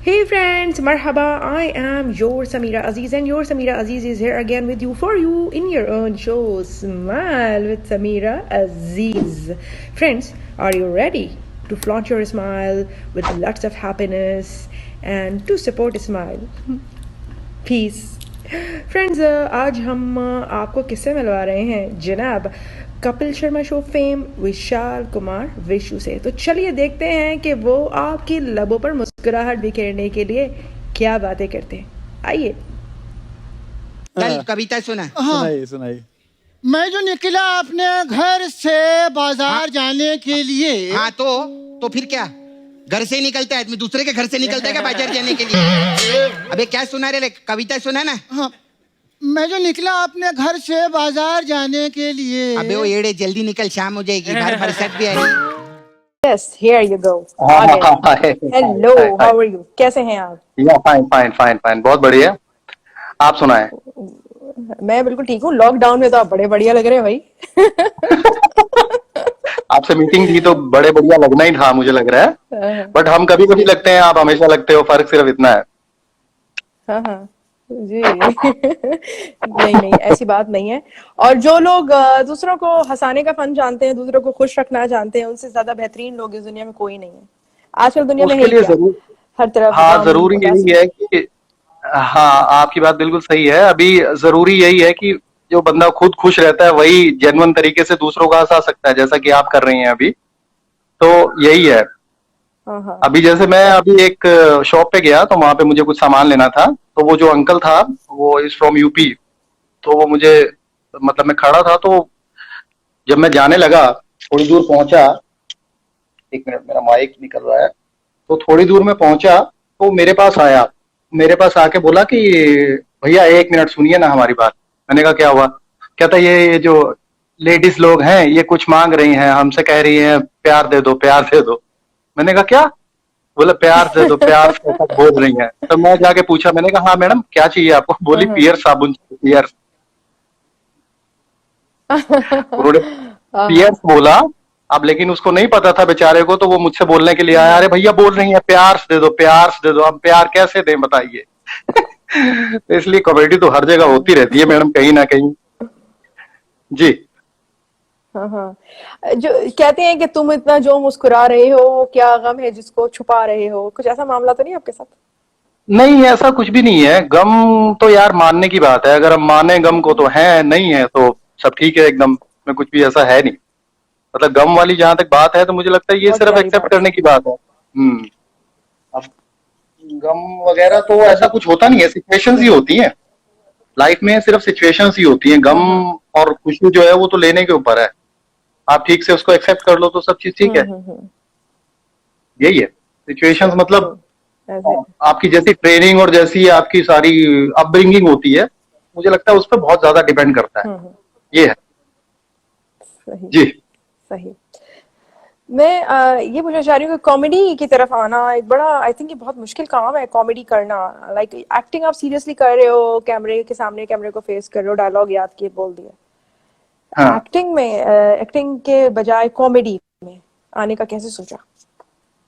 Hey friends, marhaba. I am your Samira Aziz, and your Samira Aziz is here again with you for you in your own show, Smile with Samira Aziz. Friends, are you ready to flaunt your smile with lots of happiness and to support a smile? Peace. Friends आज हम आपको किससे मिलवा रहे हैं जनाब Kapil Sharma show fame Vishal Kumar Vishu से। तो चलिए देखते हैं कि वो आपकी लबों पर मुस्कुराहट बिखेरने के लिए क्या बातें करते हैं। आइए। कल कविता सुना। सुनाइए सुनाइए। मैं जो निकला अपने घर से बाजार जाने के लिए। हाँ तो फिर क्या, घर से निकलता है आदमी, दूसरे के घर से निकलता है क्या बाजार जाने के लिए? अबे क्या सुना रे, कविता सुना ना। हाँ, मैं जो निकला अपने घर से बाजार जाने के लिए। अबे वो येड़े जल्दी निकल, शाम हो जाएगी, बाहर बरसात भी आ रही। Yes, here you go. Hello, how are you? कैसे हैं आप? फाइन, बहुत बढ़िया। आप सुनाएं। मैं बिल्कुल ठीक हूँ। लॉकडाउन में तो आप बड़े बढ़िया लग रहे हैं भाई। आपसे मीटिंग थी तो बड़े बढ़िया लगना ही था, मुझे लग रहा है। बट हम कभी कभी लगते हैं, आप हमेशा लगते हो, फर्क सिर्फ इतना है। हाँ जी। नहीं ऐसी बात नहीं है। और जो लोग दूसरों को हंसाने का फन जानते हैं, दूसरों को खुश रखना जानते हैं, उनसे ज्यादा बेहतरीन लोग इस दुनिया में कोई नहीं है। आजकल दुनिया में है क्या? हर तरफ। हाँ, जरूरी यही है कि हाँ, आपकी बात बिल्कुल सही है। अभी जरूरी यही है कि जो बंदा खुद खुश रहता है वही जेन्युइन तरीके से दूसरों को हंसा सकता है, जैसा कि आप कर रही हैं अभी। तो यही है। अभी जैसे मैं अभी एक शॉप पे गया तो वहां पे मुझे कुछ सामान लेना था, तो वो जो अंकल था वो इज फ्रॉम यूपी। तो वो मुझे, मतलब मैं खड़ा था, तो जब मैं जाने लगा, थोड़ी दूर पहुंचा, एक मिनट मेरा माइक निकल रहा है, तो थोड़ी दूर में पहुंचा तो मेरे पास आया, मेरे पास आके बोला कि भैया एक मिनट सुनिए ना हमारी बात। मैंने कहा क्या हुआ? कहता ये जो लेडीज लोग हैं ये कुछ मांग रही हैं, हमसे कह रही हैं प्यार दे दो प्यार दे दो। मैंने कहा क्या? बोला प्यार दे दो प्यार से बोल रही हैं। तो मैं जाके पूछा, मैंने कहा हाँ मैडम क्या चाहिए आपको? बोली पियर साबुन पियर। उन्होंने पियर बोला। अब लेकिन उसको नहीं पता था बेचारे को, तो वो मुझसे बोलने के लिए आया, अरे भैया बोल रही हैं प्यार से दे दो प्यार से दे दो, हम प्यार कैसे दें बताइए। तो इसलिए कॉमेडी तो हर जगह होती रहती है मैडम, कहीं ना कहीं। जी हाँ। जो कहते हैं कि तुम इतना जो मुस्कुरा रहे हो, क्या गम है जिसको छुपा रहे हो? कुछ ऐसा मामला तो नहीं आपके साथ? नहीं, ऐसा कुछ भी नहीं है। गम तो यार मानने की बात है, अगर हम माने गम को तो है, नहीं है तो सब ठीक है एकदम, में कुछ भी ऐसा है नहीं। मतलब गम वाली जहां तक बात है तो मुझे लगता है ये सिर्फ एक्सेप्ट करने की बात है। अब गम वगैरह तो ऐसा कुछ होता नहीं है, सिचुएशंस ही होती हैं लाइफ में, सिर्फ सिचुएशंस ही होती हैं। गम और खुशी जो है वो तो लेने के ऊपर है, आप ठीक से उसको एक्सेप्ट कर लो तो सब चीज ठीक है। यही है सिचुएशंस, मतलब आपकी जैसी ट्रेनिंग और जैसी आपकी सारी अपब्रिंगिंग होती है, मुझे लगता है उस पर बहुत ज्यादा डिपेंड करता है। ये है। सही जी सही। मैं ये पूछना चाह रही हूँ कि कॉमेडी की तरफ आना एक बड़ा, आई थिंक ये बहुत मुश्किल काम है कॉमेडी करना। लाइक एक्टिंग आप सीरियसली कर रहे हो, कैमरे के सामने कैमरे को फेस कर रहे हो, डायलॉग याद किए बोल दिया। हाँ। एक्टिंग के बजाय कॉमेडी में आने का कैसे सोचा?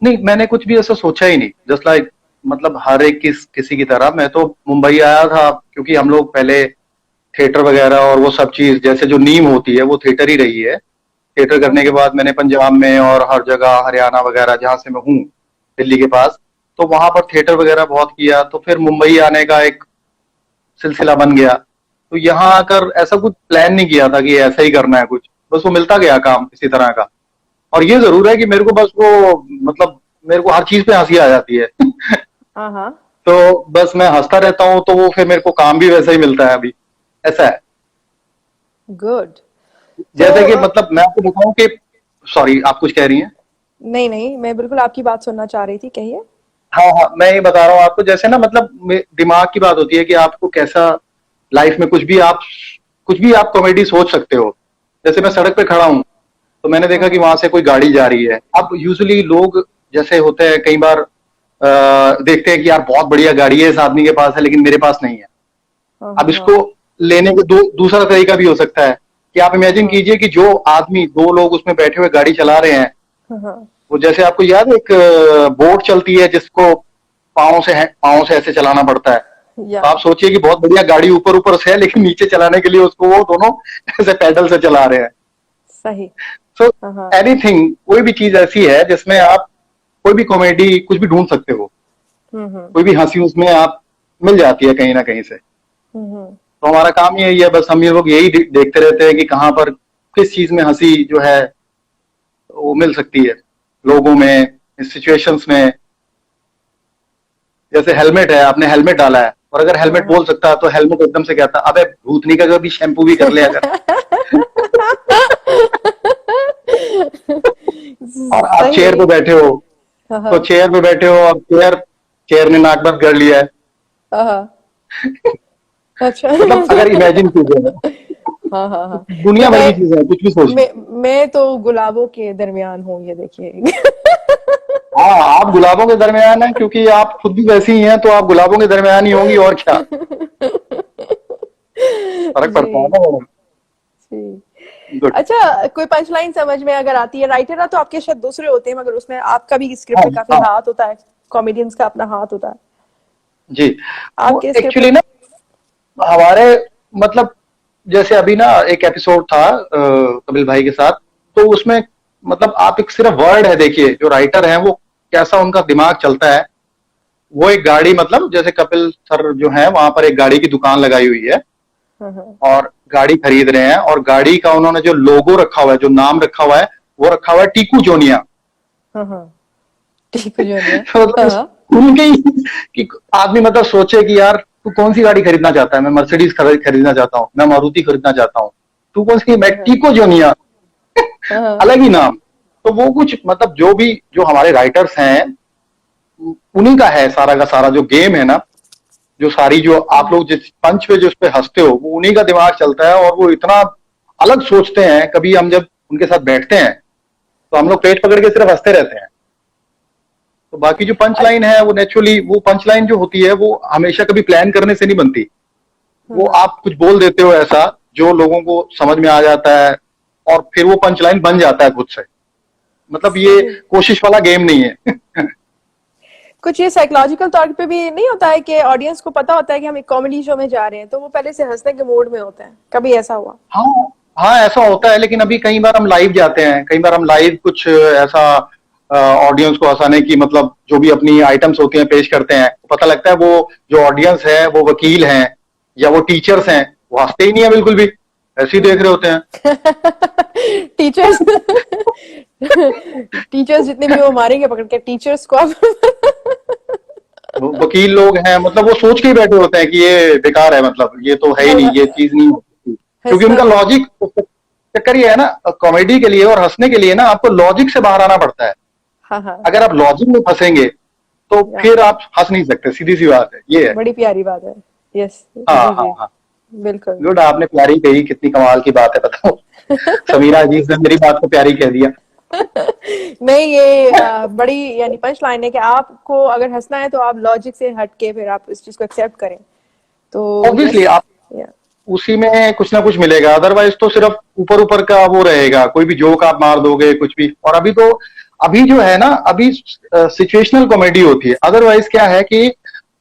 नहीं, मैंने कुछ भी ऐसा सोचा ही नहीं। जस्ट लाइक मतलब हर एक किसी की तरह मैं तो मुंबई आया था, क्योंकि हम लोग पहले थिएटर वगैरह और वो सब चीज, जैसे जो नीम होती है वो थिएटर ही रही है। थिएटर करने के बाद मैंने पंजाब में और हर जगह, हरियाणा वगैरह जहाँ से मैं हूँ, दिल्ली के पास, तो वहां पर थिएटर वगैरह बहुत किया। तो फिर मुंबई आने का एक सिलसिला बन गया। तो यहाँ आकर ऐसा कुछ प्लान नहीं किया था कि ऐसा ही करना है कुछ, बस वो मिलता गया काम इसी तरह का। और ये जरूर है कि मेरे को बस वो, मतलब मेरे को हर चीज पे हंसी आ जाती है। तो बस मैं हंसता रहता हूँ, तो वो फिर मेरे को काम भी वैसा ही मिलता है अभी, ऐसा है। गुड। जैसे कि मतलब मैं आपको बताऊं कि, सॉरी आप कुछ कह रही हैं? नहीं मैं बिल्कुल आपकी बात सुनना चाह रही थी, कहिए। हाँ, मैं ये बता रहा हूँ आपको, जैसे ना मतलब दिमाग की बात होती है कि आपको कैसा लाइफ में कुछ भी आप कॉमेडी सोच सकते हो। जैसे मैं सड़क पे खड़ा हूँ तो मैंने देखा कि वहां से कोई गाड़ी जा रही है। अब यूजुअली लोग जैसे होते हैं, कई बार देखते हैं कि यार बहुत बढ़िया गाड़ी है इस आदमी के पास है लेकिन मेरे पास नहीं है। अब इसको लेने के दूसरा तरीका भी हो सकता है कि आप इमेजिन कीजिए कि जो आदमी, दो लोग उसमें बैठे हुए गाड़ी चला रहे हैं, वो जैसे आपको याद है एक बोट चलती है जिसको पाँव से ऐसे चलाना पड़ता है। या तो आप सोचिए कि बहुत बढ़िया गाड़ी ऊपर ऊपर से है, लेकिन नीचे चलाने के लिए उसको वो दोनों ऐसे पैडल से चला रहे हैं। सही। सो हाँ। एनीथिंग, कोई भी चीज ऐसी है जिसमें आप कोई भी कॉमेडी कुछ भी ढूंढ सकते हो, कोई भी हंसी उसमें आप मिल जाती है कहीं ना कहीं से। तो हमारा काम यही है, बस हम ये लोग यही देखते रहते हैं कि कहाँ पर किस चीज में हंसी जो है वो मिल सकती है लोगों में, सिचुएशंस में। जैसे हेलमेट है, आपने हेलमेट डाला है, और अगर हेलमेट बोल सकता है तो हेलमेट एकदम से कहता अबे भूतनी का कभी शैम्पू भी कर लिया कर। और आप चेयर पे बैठे हो, तो चेयर पे बैठे हो, अब चेयर ने नाक बंद कर लिया है। अच्छा। मतलब अगर इमेजिन कीजिए, हाँ। दुनिया भर की चीजें कुछ भी सोच। मैं तो गुलाबों के दरमियान हूँ, ये देखिए। हाँ, आप गुलाबों के दरमियान हैं, क्योंकि आप खुद भी वैसी ही हैं, तो आप गुलाबों के दरमियान ही होंगी, और क्या फर्क पड़ता है ना मैडम। Good. अच्छा, कोई पंच लाइन समझ में अगर आती है, राइटर ना तो आपके शायद दूसरे होते हैं, मगर उसमें आपका भी स्क्रिप्ट में काफी हाथ होता है, कॉमेडियंस का अपना हाथ होता है जी। आपके एक्चुअली ना हमारे मतलब जैसे अभी ना एक एपिसोड था कपिल भाई के साथ, तो उसमें मतलब आप एक सिर्फ वर्ड है, देखिए जो राइटर है वो कैसा उनका दिमाग चलता है। वो एक गाड़ी, मतलब जैसे कपिल सर जो है वहां पर एक गाड़ी की दुकान लगाई हुई है, और गाड़ी खरीद रहे हैं, और गाड़ी का उन्होंने जो लोगो रखा हुआ है, जो नाम रखा हुआ है, वो रखा हुआ है टीकू जोनिया। टीकू जोनिया। मतलब उनके कि आदमी मतलब सोचे कि यार तू कौन सी गाड़ी खरीदना चाहता है, मैं मर्सिडीज खरीदना चाहता हूँ, मैं मारुति खरीदना चाहता हूँ, तू कौन सी, मैं टीकू जोनिया। अलग ही नाम। तो वो कुछ मतलब जो हमारे राइटर्स हैं उन्हीं का है सारा का सारा जो गेम है ना, जो सारी जो आप लोग जिस पंच पे जो उस पे हंसते हो, वो उन्हीं का दिमाग चलता है, और वो इतना अलग सोचते हैं। कभी हम जब उनके साथ बैठते हैं तो हम लोग पेट पकड़ के सिर्फ हंसते रहते हैं। तो बाकी जो पंच लाइन है वो नेचुरली, वो पंच लाइन जो होती है वो हमेशा कभी प्लान करने से नहीं बनती। वो आप कुछ बोल देते हो ऐसा जो लोगों को समझ में आ जाता है, और फिर वो पंच लाइन बन जाता है खुद से। मतलब ये कोशिश वाला गेम नहीं है। कुछ ये साइकोलॉजिकल तौर पे भी नहीं होता है कि ऑडियंस को पता होता है कि हम एक कॉमेडी शो में जा रहे हैं, तो वो पहले से हंसने के मूड में होते हैं, कभी ऐसा हुआ? हाँ ऐसा होता है, लेकिन अभी कई बार हम लाइव जाते हैं, कई बार हम लाइव कुछ ऐसा ऑडियंस को हंसाने की, मतलब जो भी अपनी आइटम्स होती हैं पेश करते हैं, पता लगता है वो जो ऑडियंस है वो वकील हैं या वो टीचर्स हैं, वो हंसते ही नहीं है बिल्कुल भी, ऐसे ही देख रहे होते हैं। टीचर्स जितने भी वो मारेंगे पकड़ के टीचर्स को। आप वकील लोग हैं, मतलब वो सोच के ही बैठे होते हैं कि ये बेकार है, मतलब ये तो है ही नहीं, ये चीज नहीं होती, क्योंकि उनका लॉजिक चक्कर ये है ना, कॉमेडी के लिए और हंसने के लिए ना आपको लॉजिक से बाहर आना पड़ता है। अगर आप लॉजिक में फंसेंगे तो फिर आप हंस नहीं सकते, सीधी सी बात है, ये है। बड़ी प्यारी बात है। यस। हाँ बिल्कुल गुड, आपने प्यारी कही, कितनी कमाल की बात है, बताओ। समीरा अजीज ने मेरी बात को प्यारी कह दिया। नहीं, ये बड़ी यानी पंच लाइन है कि आपको अगर हंसना है तो आप लॉजिक से हटके फिर आप इस चीज को एक्सेप्ट करें, तो ऑब्वियसली आप उसी में कुछ ना कुछ मिलेगा, अदरवाइज तो सिर्फ ऊपर ऊपर का वो रहेगा, कोई भी जोक आप मार दोगे कुछ भी। और अभी जो है ना, अभी सिचुएशनल कॉमेडी होती है। अदरवाइज क्या है कि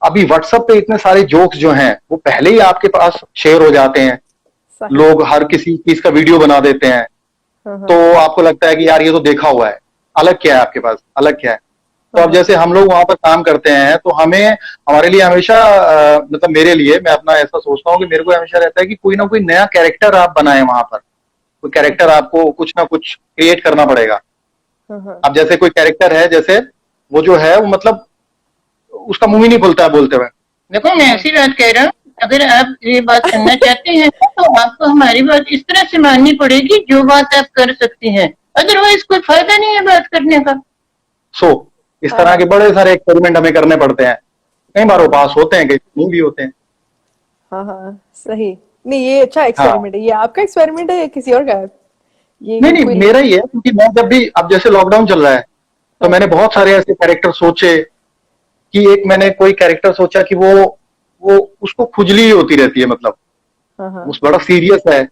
अभी व्हाट्सएप पे इतने सारे जोक्स जो हैं वो पहले ही आपके पास शेयर हो जाते हैं, लोग हर किसी चीज का वीडियो बना देते हैं, तो आपको लगता है कि यार ये तो देखा हुआ है, अलग क्या है आपके पास, अलग क्या है। तो अब जैसे हम लोग वहां पर काम करते हैं, तो हमारे लिए हमेशा मतलब मेरे लिए, मैं अपना ऐसा सोचता हूँ कि मेरे को हमेशा रहता है कि कोई ना कोई नया कैरेक्टर आप बनाए वहां पर, कोई कैरेक्टर आपको कुछ ना कुछ क्रिएट करना पड़ेगा। अब जैसे कोई कैरेक्टर है, जैसे वो जो है वो मतलब उसका मुंह ही नहीं खुलता है बोलते हुए, देखो मैं ऐसी बात कह रहा हूँ, अगर आप ये बात करना चाहते हैं तो आपको हमारी बात इस तरह से माननी पड़ेगी जो बात आप कर सकते हैं, अदरवाइज कोई फायदा नहीं है बात करने का। इस तरह के बड़े सारे एक्सपेरिमेंट हमें करने पड़ते हैं, कई बार वो पास होते हैं, कई नहीं भी होते हैं। हाँ सही। नहीं, ये अच्छा एक्सपेरिमेंट है। ये आपका एक्सपेरिमेंट है या किसी और का है? ये नहीं मेरा ही है, क्योंकि मैं जब भी, अब जैसे लॉकडाउन चल रहा है तो मैंने बहुत सारे ऐसे कैरेक्टर सोचे कि एक मैंने कोई कैरेक्टर सोचा कि वो उसको खुजली होती रहती है, मतलब उस बड़ा सीरियस है,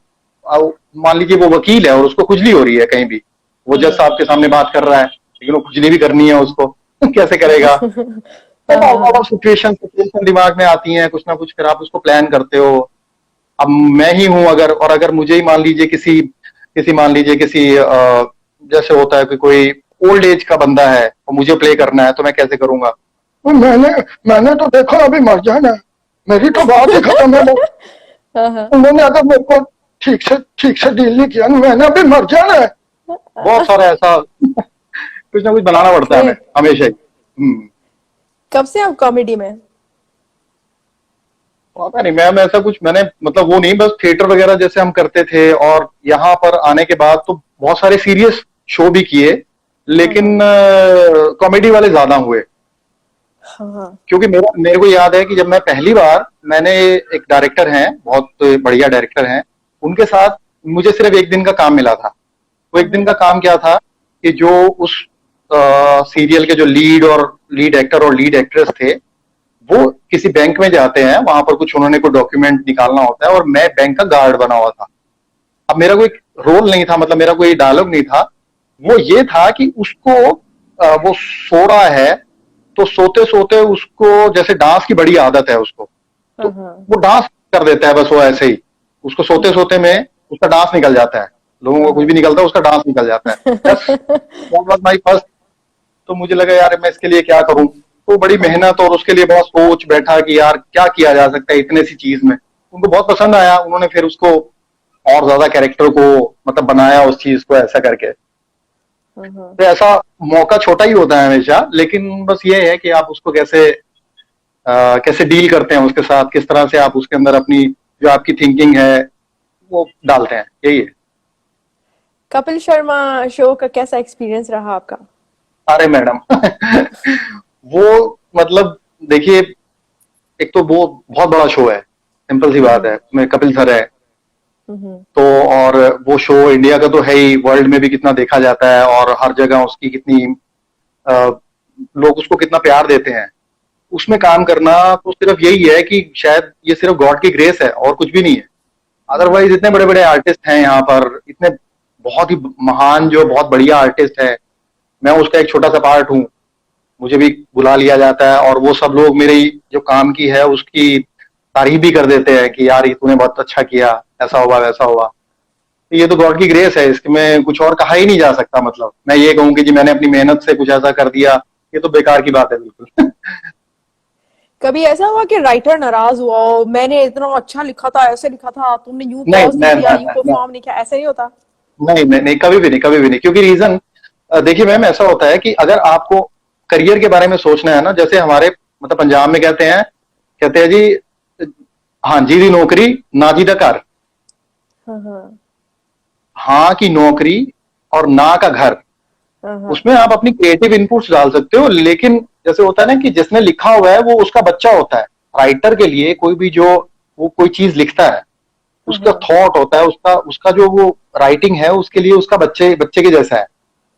मान लीजिए वो वकील है और उसको खुजली हो रही है, कहीं भी वो जज साहब के सामने बात कर रहा है लेकिन वो खुजली भी करनी है उसको। कैसे करेगा? तो सिचुएशन दिमाग में आती हैं कुछ ना कुछ, फिर आप उसको प्लान करते हो। अब मैं ही हूं अगर, और अगर मुझे ही मान लीजिए किसी जैसे होता है कि कोई ओल्ड एज का बंदा है और मुझे प्ले करना है, तो मैं कैसे करूंगा? तो मैंने तो देखो अभी मर जाना है, मेरी तो बात ही खत्म है। उन्होंने अगर मेरे को ठीक से डील नहीं किया, मैंने अभी मर जाना है। बहुत सारा ऐसा कुछ ना कुछ बनाना पड़ता है हमें हमेशा ही। कब से आप कॉमेडी में? पता नहीं, मैम ऐसा कुछ मैंने मतलब वो नहीं, बस थिएटर वगैरह जैसे हम करते थे, और यहाँ पर आने के बाद तो बहुत सारे सीरियस शो भी किए, लेकिन कॉमेडी वाले ज्यादा हुए। हाँ। क्योंकि मेरे को याद है कि जब मैं पहली बार, मैंने एक डायरेक्टर हैं, बहुत बढ़िया डायरेक्टर हैं, उनके साथ मुझे सिर्फ एक दिन का काम मिला था। वो एक दिन का काम क्या था कि जो उस सीरियल के जो लीड एक्टर और लीड एक्ट्रेस थे, वो किसी बैंक में जाते हैं, वहां पर कुछ उन्होंने कोई डॉक्यूमेंट निकालना होता है, और मैं बैंक का गार्ड बना हुआ था। अब मेरा कोई रोल नहीं था, मतलब मेरा कोई डायलॉग नहीं था। वो ये था कि उसको वो सो रहा है, तो सोते सोते उसको जैसे डांस की बड़ी आदत है उसको, तो वो डांस कर देता है बस, वो ऐसे ही उसको सोते सोते में उसका डांस निकल जाता है। लोगों को कुछ भी निकलता है, उसका डांस निकल जाता है। बस माई फर्स्ट। तो मुझे लगा यार मैं इसके लिए क्या करूं, तो बड़ी मेहनत और उसके लिए बहुत सोच बैठा कि यार क्या किया जा सकता है इतने सी चीज में। उनको बहुत पसंद आया, उन्होंने फिर उसको और ज्यादा कैरेक्टर को मतलब बनाया उस चीज को ऐसा करके। तो ऐसा मौका छोटा ही होता है हमेशा, लेकिन बस ये है कि आप उसको कैसे डील करते हैं उसके साथ, किस तरह से आप उसके अंदर अपनी जो आपकी थिंकिंग है वो डालते हैं, यही है। कपिल शर्मा शो का कैसा एक्सपीरियंस रहा आपका? अरे मैडम वो मतलब देखिए, एक तो वो बहुत बड़ा शो है, सिंपल सी बात है, मैं कपिल सर है तो, और वो शो इंडिया का तो है ही, वर्ल्ड में भी कितना देखा जाता है, और हर जगह उसकी कितनी लोग उसको कितना प्यार देते हैं। उसमें काम करना तो सिर्फ यही है कि शायद ये सिर्फ गॉड की ग्रेस है और कुछ भी नहीं है। अदरवाइज इतने बड़े बड़े आर्टिस्ट हैं यहाँ पर, इतने बहुत ही महान जो बहुत बढ़िया आर्टिस्ट है, मैं उसका एक छोटा सा पार्ट हूँ, मुझे भी बुला लिया जाता है, और वो सब लोग मेरी जो काम की है उसकी तारीफ भी कर देते हैं कि यार ये तूने बहुत अच्छा किया, ऐसा हुआ वैसा हुआ। तो ये तो गॉड की ग्रेस है, इसमें कुछ और कहा ही नहीं जा सकता। मतलब मैं ये कहूँ कि जी मैंने अपनी मेहनत से कुछ ऐसा कर दिया, ये तो बेकार की बात है बिल्कुल। कभी ऐसा हुआ कि राइटर नाराज हुआ हो, मैंने इतना अच्छा लिखा था, ऐसे लिखा था, तुमने यूं पॉज नहीं किया, यूं परफॉर्म नहीं किया, ऐसा नहीं होता? नहीं, कभी भी नहीं, क्योंकि रीजन देखिए मैम, ऐसा होता है कि अगर आपको करियर के बारे में सोचना है ना, जैसे हमारे मतलब पंजाब में कहते हैं जी, हाँ जी दी नौकरी ना जी दा घर। हाँ की नौकरी और ना का घर, उसमें आप अपनी क्रिएटिव इनपुट्स डाल सकते हो, लेकिन जैसे होता है ना कि जिसने लिखा हुआ है वो उसका बच्चा होता है। राइटर के लिए कोई भी जो वो कोई चीज लिखता है, उसका थॉट होता है, उसका जो वो राइटिंग है उसके लिए उसका बच्चे के जैसा है।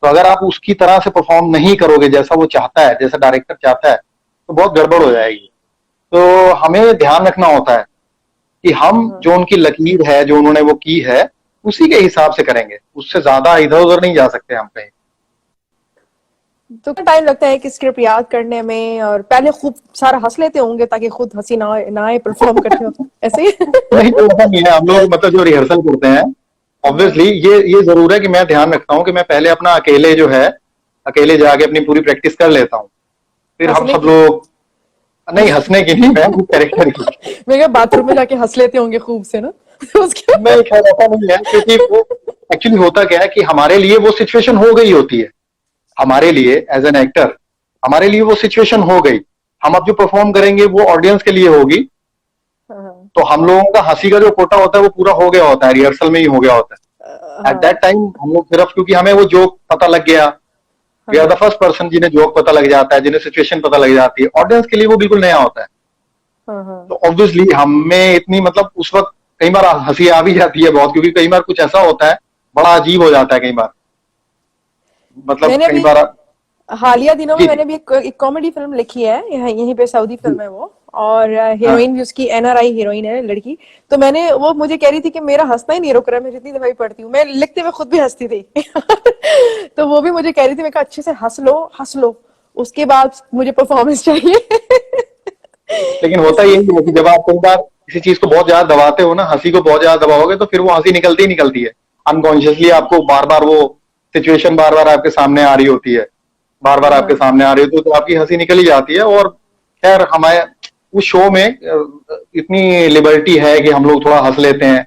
तो अगर आप उसकी तरह से परफॉर्म नहीं करोगे जैसा वो चाहता है, जैसा डायरेक्टर चाहता है, तो बहुत गड़बड़ हो जाएगी। तो हमें ध्यान रखना होता है कि हम जो उनकी लकीर है, जो उन्होंने वो की है, उसी के हिसाब से करेंगे, उससे ज्यादा इधर उधर नहीं जा सकते हम कहीं। तो क्या टाइम लगता है कि स्क्रिप्ट याद करने में, और पहले खूब सारा हंस लेते होंगे ताकि खुद हंसी ना आए परफॉर्म करते हो, ऐसे ही? नहीं, तो ऐसा नहीं है। हम लोग मतलब जो रिहर्सल करते हैं, ऑब्वियसली ये जरूर है कि मैं ध्यान रखता हूँ कि मैं पहले अपना अकेले जाके अपनी पूरी प्रैक्टिस कर लेता हूँ, फिर हम सब लोग, नहीं हंसने की नहीं, मैं कैरेक्टर की, मैं बाथरूम में जाके हंस लेते होंगे खूब से ना उसके नहीं खैर ऐसा नहीं है, क्योंकि वो एक्चुअली होता क्या है कि हमारे लिए वो सिचुएशन हो गई होती है, हमारे लिए एज एन एक्टर हमारे लिए वो सिचुएशन हो गई, हम अब जो परफॉर्म करेंगे वो ऑडियंस के लिए होगी। तो हम लोगों का हंसी का जो कोटा होता है वो पूरा हो गया होता है, रिहर्सल में ही हो गया होता है। एट दैट टाइम हम लोग सिर्फ, क्योंकि हमें वो जोक पता लग गया, we are the first person जिन्हें जोक पता लग जाता है, जिन्हें सिचुएशन पता लग जाती है, ऑडियंस के लिए वो बिल्कुल नया होता है। तो ऑब्वियसली हमें इतनी मतलब उस वक्त कई बार हंसी आ भी जाती है बहुत, क्योंकि कई बार कुछ ऐसा होता है बड़ा अजीब हो जाता है कई बार, मतलब कई बार। हालिया दिनों में मैंने भी एक कॉमेडी फिल्म लिखी है, यहीं पे सऊदी फिल्म है वो, और हीरोइन भी उसकी NRI हीरोइन है लड़की। तो वो मुझे कह रही थी कि मेरा हंसना ही नहीं रुक रहा, मैं जितनी दफा पढ़ती हूँ, मैं लिखते हुए खुद भी हंसती थी तो वो भी मुझे कह रही थी, मैं कहा अच्छे से हंस लो। उसके बाद मुझे परफॉर्मेंस चाहिए। लेकिन होता यही है कि जब आप कई बार किसी चीज को बहुत ज्यादा दबाते हो ना, हंसी को बहुत ज्यादा दबाओगे तो फिर वो हंसी निकलती ही निकलती है। अनकॉन्शियसली आपको बार बार वो सिचुएशन बार बार आपके सामने आ रही होती है, बार बार आपके सामने आ रही होती है, तो आपकी हंसी निकल ही जाती है। और खैर हमारे उस शो में इतनी लिबर्टी है कि हम लोग थोड़ा हंस लेते हैं,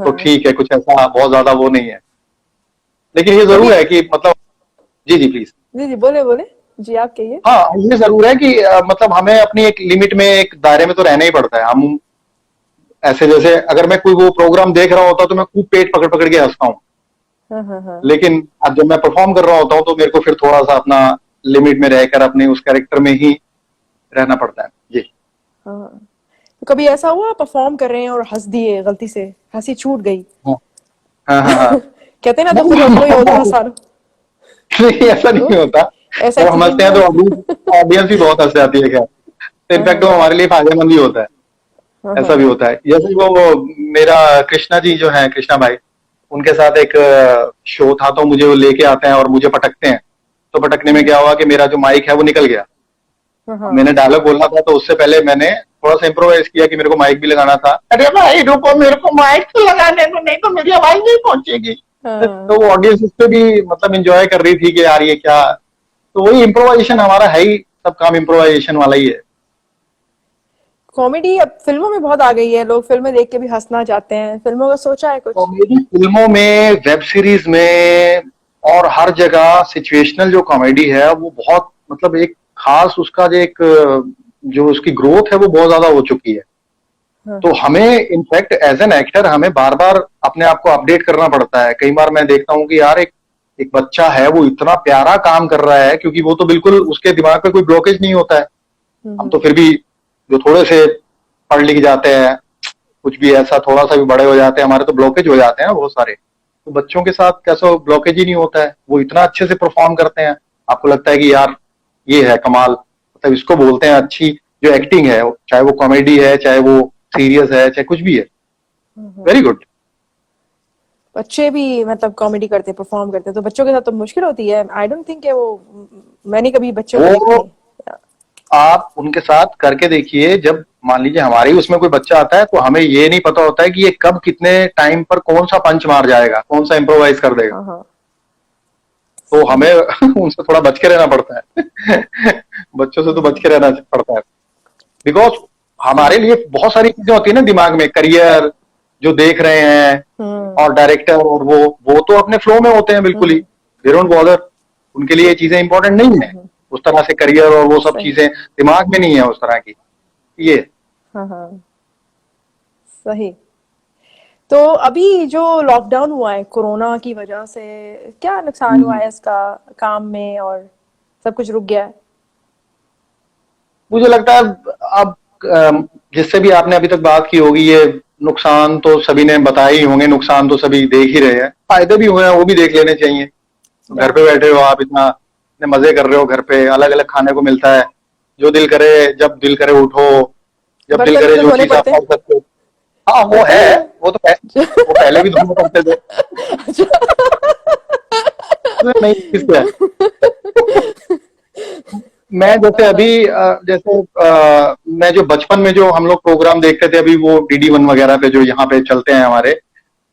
तो ठीक है, कुछ ऐसा बहुत ज्यादा वो नहीं है। लेकिन ये जरूर है कि मतलब, जी जी प्लीज। जी जी बोले बोले जी, आप कहिए। हाँ, ये जरूर है कि मतलब हमें अपनी एक लिमिट में, एक दायरे में तो रहना ही पड़ता है। हम ऐसे, जैसे अगर मैं कोई वो प्रोग्राम देख रहा होता तो मैं खूब पेट पकड़ पकड़ के हंसता हूँ, लेकिन अब जब मैं परफॉर्म कर रहा होता हूँ तो मेरे को फिर थोड़ा सा अपना लिमिट में रहकर अपने उस कैरेक्टर में ही रहना पड़ता है। जी। तो कभी ऐसा हुआ परफॉर्म कर रहे हैं और हंस दिए, गलती से हंसी छूट गई? हाँ हाँ। कहते हैं ना, तो फिर हंस लो या उधर हंसा लो। नहीं, ऐसा नहीं होता। ऐसा जब हम हंसते हैं तो ऑडियंस भी बहुत हंस जाती है। खैर इनफैक्ट वो हमारे लिए फायदेमंद भी होता है, ऐसा भी होता है। जैसे वो मेरा कृष्णा जी जो है, कृष्णा भाई, उनके साथ एक शो था, तो मुझे वो लेके आते हैं और मुझे पटकते हैं। तो पटकने में क्या हुआ कि मेरा जो माइक है वो निकल गया। मैंने डायलॉग बोलना था, तो उससे पहले मैंने थोड़ा सा इम्प्रोवाइज किया कि मेरे को माइक भी लगाना था। अरे भाई रुको, मेरे को माइक तो लगाने को, नहीं तो मेरी आवाज नहीं पहुंचेगी। तो वो ऑडियंस उस पर भी मतलब एंजॉय कर रही थी कि यार ये क्या। तो वही इम्प्रोवाइजेशन हमारा है ही, सब काम इम्प्रोवाइजेशन वाला ही है। कॉमेडी अब फिल्मों में बहुत आ गई है, लोग फिल्में देख के भी हंसना चाहते हैं। फिल्मों का सोचा है कुछ? कॉमेडी फिल्मों में, वेब सीरीज में और हर जगह सिचुएशनल जो कॉमेडी है वो बहुत मतलब एक खास उसका जो उसकी ग्रोथ है वो बहुत ज्यादा हो चुकी है। तो हमें इनफैक्ट एज एन एक्टर हमें बार बार अपने आप को अपडेट करना पड़ता है। कई बार मैं देखता हूँ कि यार एक बच्चा है, वो इतना प्यारा काम कर रहा है, क्योंकि वो तो बिल्कुल उसके दिमाग पे कोई ब्लॉकेज नहीं होता है। हम तो फिर भी जो थोड़े से पढ़ लिख जाते हैं, कुछ भी ऐसा थोड़ा सा भी बड़े हो जाते हैं, हमारे तो ब्लॉकेज हो जाते हैं बहुत सारे। तो बच्चों के साथ कैसा ब्लॉकेज ही नहीं होता है, वो इतना अच्छे से परफॉर्म करते हैं, आपको लगता है कि यार ये है कमाल। मतलब इसको बोलते हैं अच्छी जो एक्टिंग है, चाहे वो कॉमेडी है, चाहे वो सीरियस है, चाहे कुछ भी है। Very good. बच्चे भी मतलब कॉमेडी करते हैं, परफॉर्म करते हैं, तो बच्चों के साथ तो मुश्किल होती है। आई डोंट थिंक मैंने कभी बच्चों को देखी। आप उनके साथ करके देखिए, जब मान लीजिए हमारे ही उसमें कोई बच्चा आता है तो हमें ये नहीं पता होता है कि ये कब कितने टाइम पर कौन सा पंच मार जाएगा, कौन सा इम्प्रोवाइज कर देगा। तो हमें उनसे थोड़ा बच के रहना पड़ता है। बच्चों से तो बच के रहना पड़ता है, बिकॉज हमारे लिए बहुत सारी चीजें होती है ना दिमाग में, करियर जो देख रहे हैं और डायरेक्टर, और वो तो अपने फ्लो में होते हैं बिल्कुल ही, दे डोंट बॉदर। उनके लिए ये चीजें इंपॉर्टेंट नहीं है उस तरह से, करियर और वो सब चीजें दिमाग में नहीं है उस तरह की ये। सही। तो अभी जो लॉकडाउन हुआ है कोरोना की वजह से, क्या नुकसान हुआ है इसका काम में, और सब कुछ रुक गया है? मुझे लगता है अब जिससे भी आपने अभी तक बात की होगी, ये नुकसान तो सभी ने बताए ही होंगे, नुकसान तो सभी देख ही रहे हैं, फायदे भी हुए हैं वो भी देख लेने चाहिए। घर पे बैठे हो आप, इतना मजे कर रहे हो, घर पे अलग अलग खाने को मिलता है, जो दिल करे जब दिल करे उठो, जब दिल करे जो चीज आप कर सकते हो। हाँ वो है, वो पहले भी धोने पड़ते थे। नहीं किससे मैं जैसे अभी मैं जो बचपन में जो हम लोग प्रोग्राम देखते थे, अभी वो DD1 वगैरह पे जो यहाँ पे चलते हैं हमारे,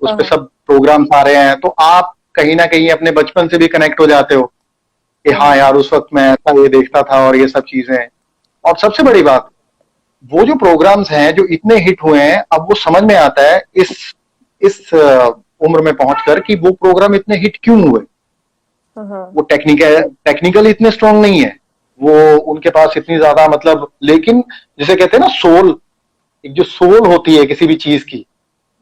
उस पे सब प्रोग्राम्स आ रहे हैं, तो आप कहीं ना कहीं अपने बचपन से भी कनेक्ट हो जाते हो कि हाँ यार उस वक्त मैं ऐसा ये देखता था और ये सब चीजें। और सबसे बड़ी बात, वो जो प्रोग्राम्स हैं जो इतने हिट हुए हैं, अब वो समझ में आता है इस उम्र में पहुंचकर कि वो प्रोग्राम इतने हिट क्यों हुए। वो टेक्निकल इतने स्ट्रांग नहीं है, वो उनके पास इतनी ज्यादा मतलब, लेकिन जिसे कहते हैं ना सोल, एक जो सोल होती है किसी भी चीज की,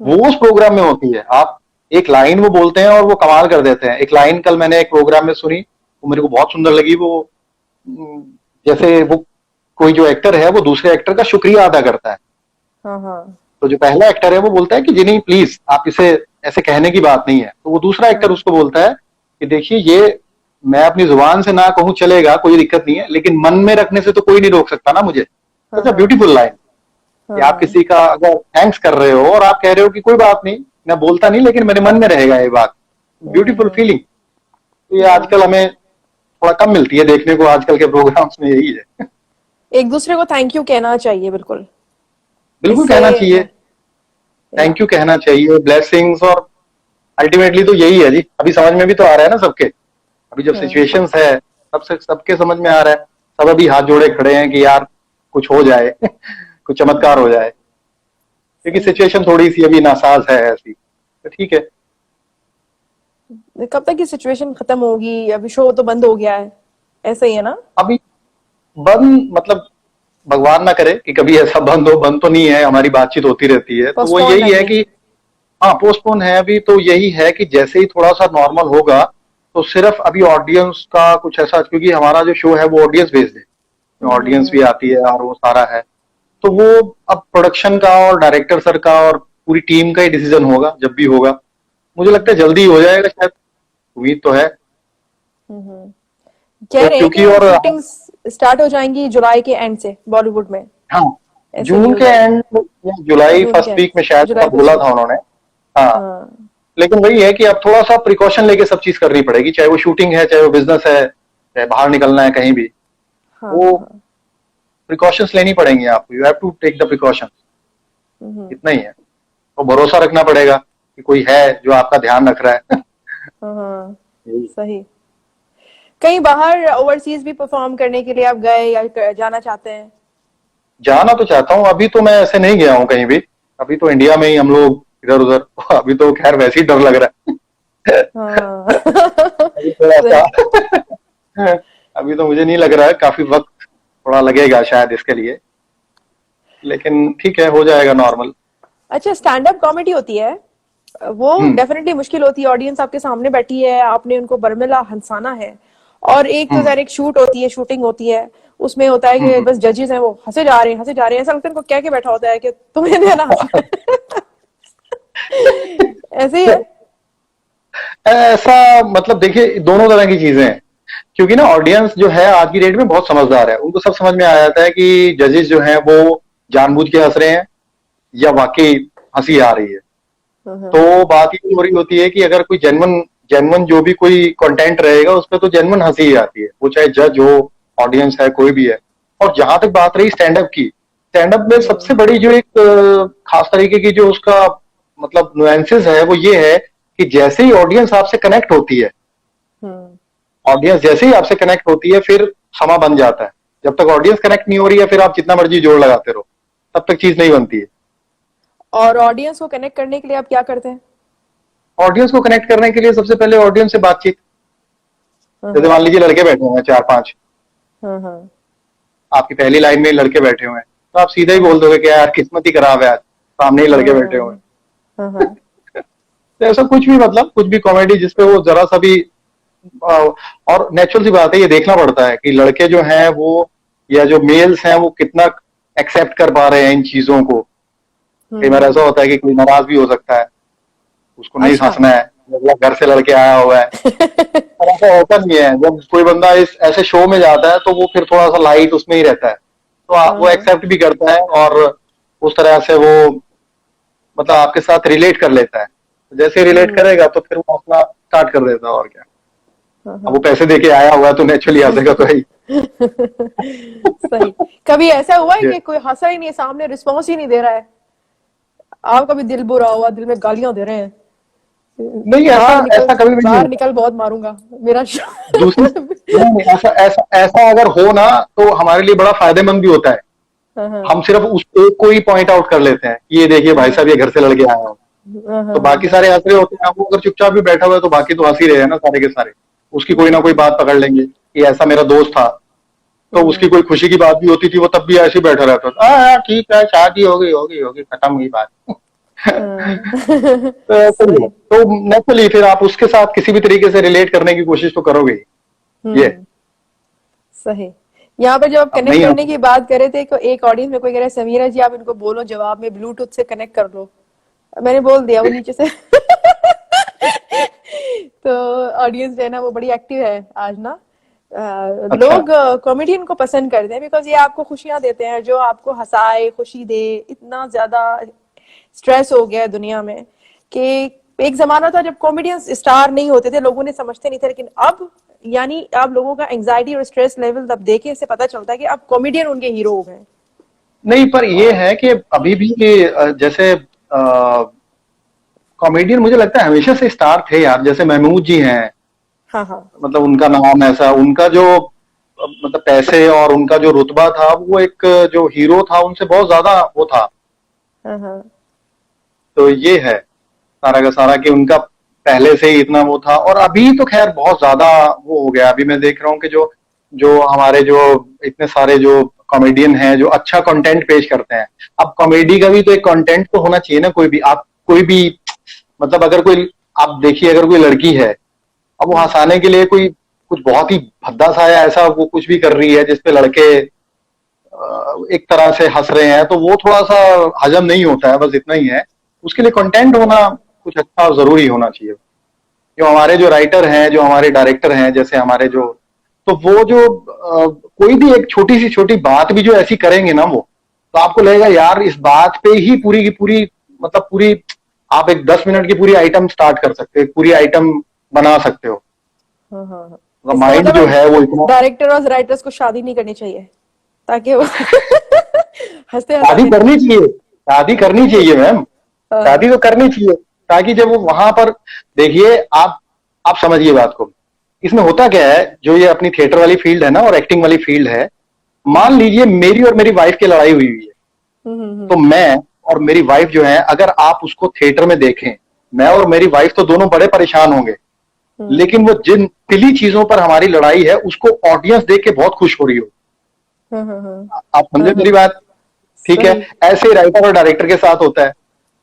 वो उस प्रोग्राम में होती है। आप एक लाइन वो बोलते हैं और वो कमाल कर देते हैं। एक लाइन कल मैंने एक प्रोग्राम में सुनी, वो मेरे को बहुत सुंदर लगी। वो जैसे वो कोई जो एक्टर है वो दूसरे एक्टर का शुक्रिया अदा करता है, तो जो पहला एक्टर है वो बोलता है कि जी नहीं प्लीज आप इसे ऐसे कहने की बात नहीं है। तो वो दूसरा एक्टर उसको बोलता है कि देखिए ये मैं अपनी जुबान से ना कहूं चलेगा, कोई दिक्कत नहीं है, लेकिन मन में रखने से तो कोई नहीं रोक सकता ना मुझे। ब्यूटीफुल लाइन कि आप किसी का अगर थैंक्स कर रहे हो और आप कह रहे हो कि कोई बात नहीं, मैं बोलता नहीं लेकिन मेरे मन में रहेगा ये बात, ब्यूटीफुल फीलिंग। तो ये आजकल हमें थोड़ा कम मिलती है देखने को आजकल के प्रोग्राम्स में, यही है। एक दूसरे को थैंक यू कहना चाहिए, बिल्कुल बिल्कुल इससे कहना चाहिए, थैंक यू कहना चाहिए, ब्लेसिंग्स, और अल्टीमेटली तो यही है जी। अभी समझ में भी तो आ रहा है ना सबके, अभी जब सिचुएशंस है सबके समझ में आ रहा है, सब अभी हाथ जोड़े खड़े हैं कि यार कुछ हो जाए कुछ चमत्कार हो जाए, क्योंकि सिचुएशन थोड़ी सी अभी नासाज है ऐसी, तो ठीक है। कब तक ये सिचुएशन खत्म होगी? अभी शो तो बंद हो गया है, ऐसा ही है ना? अभी बंद मतलब भगवान ना करे कि कभी ऐसा बंद हो, बंद तो नहीं है, हमारी बातचीत होती रहती है, तो वो Postpone यही है है कि हाँ पोस्टपोन है अभी, तो यही है कि जैसे ही थोड़ा सा नॉर्मल होगा तो सिर्फ अभी ऑडियंस का कुछ ऐसा, क्योंकि हमारा जो शो है वो ऑडियंस बेस्ड है, ऑडियंस भी आती है और वो सारा है, तो वो अब प्रोडक्शन का और डायरेक्टर सर का और पूरी टीम का ही डिसीजन होगा जब भी होगा। मुझे लगता है जल्दी हो जाएगा शायद, उम्मीद तो है। कह रहे हैं क्योंकि कि और शूटिंग्स स्टार्ट हो जाएंगी जुलाई के एंड से बॉलीवुड में। हाँ ऐसे जून news के है। एंड या जुलाई जून फर्स्ट के वीक में end, शायद जुलाई ऐसा बोला first था week। उन्होंने। हाँ हाँ लेकिन वही है कि अब थोड़ा सा प्रिकॉशन लेके सब चीज करनी पड़ेगी, चाहे वो शूटिंग है, चाहे वो बिजनेस है, चाहे बाहर निकलना है कहीं भी, हाँ वो हाँ। प्रिकॉशंस लेनी पड़ेंगी आपको, you have to take the precautions, इतना ही है। तो भरोसा रखना पड़ेगा कि कोई है जो आपका ध्यान रख रहा है हाँ सही। कहीं बाहर ओवरसीज भी परफॉर्म करने के लिए आप गए या जाना चाहते हैं? जाना तो चाहता हूँ, अभी तो मैं ऐसे नहीं गया हूँ कहीं भी, अभी तो इंडिया में ही हम लोग इधर उधर अभी तो खैर वैसे ही डर लग रहा है हाँ अभी थोड़ा सा अभी तो मुझे नहीं लग रहा है, काफी वक्त थोड़ा लगेगा शायद इसके लिए, लेकिन ठीक है, हो जाएगा नॉर्मल। अच्छा, स्टैंड अप कॉमेडी होती है वो डेफिनेटली मुश्किल होती है। ऑडियंस आपके सामने बैठी है, आपने उनको बरमिला हंसाना है, और एक तो एक शूट होती है, शूटिंग होती है, उसमें होता है कि बस जजेस हैं वो हंसे जा रहे हैं, ऐसा लगता है उनको कह के बैठा होता है कि तुम्हें देना ऐसे ही है। ऐसा मतलब देखिए दोनों तरह की चीजें हैं, क्योंकि ना ऑडियंस जो है आज की डेट में बहुत समझदार है, उनको सब समझ में आ जाता है कि जजेस जो हैं वो जानबूझ के हंस रहे हैं या वाकई हंसी आ रही है। तो बात ये हो रही होती है कि अगर कोई जेन्युइन जो भी कोई कंटेंट रहेगा उस पर तो जेन्युइन हंसी ही आती है, वो चाहे जज हो, ऑडियंस है, कोई भी है। और जहां तक बात रही स्टैंड अप की, स्टैंड अप में सबसे बड़ी जो एक खास तरीके की जो उसका मतलब नुएंसेस है वो ये है कि जैसे ही ऑडियंस आपसे कनेक्ट होती है, ऑडियंस जैसे ही आपसे कनेक्ट होती है फिर समा बन जाता है। जब तक ऑडियंस कनेक्ट नहीं हो रही है फिर आप जितना मर्जी जोर लगाते रहो, तब तक चीज नहीं बनती है। और ऑडियंस को कनेक्ट करने के लिए आप क्या करते हैं? ऑडियंस को कनेक्ट करने के लिए सबसे पहले ऑडियंस से बातचीत, जैसे मान लीजिए लड़के बैठे हुए हैं 4-5, आपकी पहली लाइन में लड़के बैठे हुए हैं, तो आप सीधा ही बोल दोगे कि यार किस्मत ही खराब है, आज सामने ही लड़के बैठे हुए हैं तो ऐसा कुछ भी मतलब कुछ भी कॉमेडी जिसपे वो जरा सा भी और नेचुरल सी बात है, ये देखना पड़ता है कि लड़के जो हैं वो या जो मेल्स हैं वो कितना एक्सेप्ट कर पा रहे हैं इन चीजों को। कई बार ऐसा होता है कि कोई नाराज भी हो सकता है, उसको नहीं हंसना है, मतलब घर से लड़के आया हुआ है और ऐसा होता नहीं है। जब कोई बंदा इस ऐसे शो में जाता है तो वो फिर थोड़ा सा लाइट उसमें ही रहता है, तो वो एक्सेप्ट भी करता है और उस तरह से वो मतलब आपके साथ रिलेट कर लेता है। जैसे रिलेट करेगा तो फिर वो अपना स्टार्ट कर देता है, और क्या। अब वो पैसे देके आया हुआ है तो नेचुरली हंसेगा तो ही सही। कभी ऐसा हुआ है कि कोई हंसा ही नहीं, सामने रिस्पॉन्स ही नहीं दे रहा है, आपका भी दिल बुरा हुआ, दिल में गालियां दे रहे हैं? नहीं, ऐसा कभी भी बाहर निकल, बहुत मारूंगा मेरा दूसरी ऐसा अगर हो ना तो हमारे लिए बड़ा फायदेमंद भी होता है। हम सिर्फ उस एक को ही पॉइंट आउट कर लेते हैं कि ये देखिए भाई साहब ये घर से लड़के आए हैं, तो बाकी सारे हंस रहे होते हैं। वो अगर चुपचाप भी बैठा हुआ है तो बाकी तो हंस ही रहे हैं ना सारे के सारे, उसकी कोई ना कोई बात पकड़ लेंगे कि ऐसा मेरा दोस्त था, तो उसकी कोई खुशी की बात भी होती थी वो तब भी ऐसे ही बैठा रहता था, हाँ ठीक है शादी होगी खत्म हुई बात तो नेचुरली फिर आप उसके साथ किसी भी तरीके से रिलेट करने की कोशिश तो करोगे ये सही। यहाँ पर जब आप कनेक्ट करने की बात करे थे, एक ऑडियंस में कोई कह रहा है समीरा जी आप इनको बोलो जवाब में ब्लूटूथ से कनेक्ट कर लो, मैंने बोल दिया वो नीचे से तो ऑडियंस जो है ना वो बड़ी एक्टिव है आज ना। लोग कॉमेडियन को पसंद करते हैं बिकॉज ये आपको खुशियां देते हैं, जो आपको हंसाए, खुशी दे। इतना ज्यादा स्ट्रेस हो गया है दुनिया में कि एक जमाना था जब कॉमेडियंस स्टार नहीं होते थे, लोगों ने समझते नहीं थे, लेकिन अब यानी आप लोगों का एंजाइटी और स्ट्रेस लेवल तब देखे से पता चलता है कि आप कॉमेडियन उनके हीरो हो गए। नहीं, पर ये है कि अभी भी जैसे कॉमेडियन मुझे लगता है हमेशा से स्टार थे यार। जैसे महमूद जी हैं, हाँ हाँ मतलब उनका नाम ऐसा, उनका जो मतलब पैसे और उनका जो रुतबा था, वो एक जो हीरो था उनसे बहुत ज्यादा वो था। हाँ हाँ तो ये है सारा का सारा कि उनका पहले से ही इतना वो था। और अभी तो खैर बहुत ज्यादा वो हो गया। अभी मैं देख रहा हूँ कि जो जो हमारे जो इतने सारे जो कॉमेडियन हैं जो अच्छा कंटेंट पेश करते हैं। अब कॉमेडी का भी तो एक कंटेंट तो होना चाहिए ना। कोई भी आप कोई भी मतलब अगर कोई आप देखिए, अगर कोई लड़की है, अब वो हंसाने के लिए कोई कुछ बहुत ही भद्दा सा या ऐसा वो कुछ भी कर रही है जिसपे लड़के एक तरह से हंस रहे हैं, तो वो थोड़ा सा हजम नहीं होता है। बस इतना ही है। उसके लिए कंटेंट होना कुछ अच्छा और जरूरी होना चाहिए। जो हमारे जो राइटर हैं, जो हमारे डायरेक्टर हैं, जैसे हमारे जो, तो वो जो कोई भी एक छोटी सी छोटी बात भी जो ऐसी करेंगे ना, वो तो आपको लगेगा यार इस बात पे ही पूरी की पूरी मतलब पूरी आप एक 10 मिनट की पूरी आइटम स्टार्ट कर सकते हो, एक पूरी आइटम बना सकते हो। हाँ हाँ हाँ। मतलब इसका माइंड जो है वो इतना। डायरेक्टर और राइटर्स को शादी नहीं करनी चाहिए ताकि वो हंसते शादी हंसते करनी चाहिए, शादी करनी चाहिए मैम, हाँ, शादी तो करनी चाहिए। ताकि जब वो वहां पर देखिए, आप समझिए बात को। इसमें होता क्या है, जो ये अपनी थिएटर वाली फील्ड है ना और एक्टिंग वाली फील्ड है, मान लीजिए मेरी और मेरी वाइफ की लड़ाई हुई हुई है, तो मैं और मेरी वाइफ जो है, अगर आप उसको थिएटर में देखें, मैं और मेरी वाइफ तो दोनों बड़े परेशान होंगे। लेकिन वो जिन तिली चीजों पर हमारी लड़ाई है उसको ऑडियंस देख के बहुत खुश हो रही हो। आप समझे मेरी बात? ठीक है। सही। ऐसे ही राइटर और डायरेक्टर के साथ होता है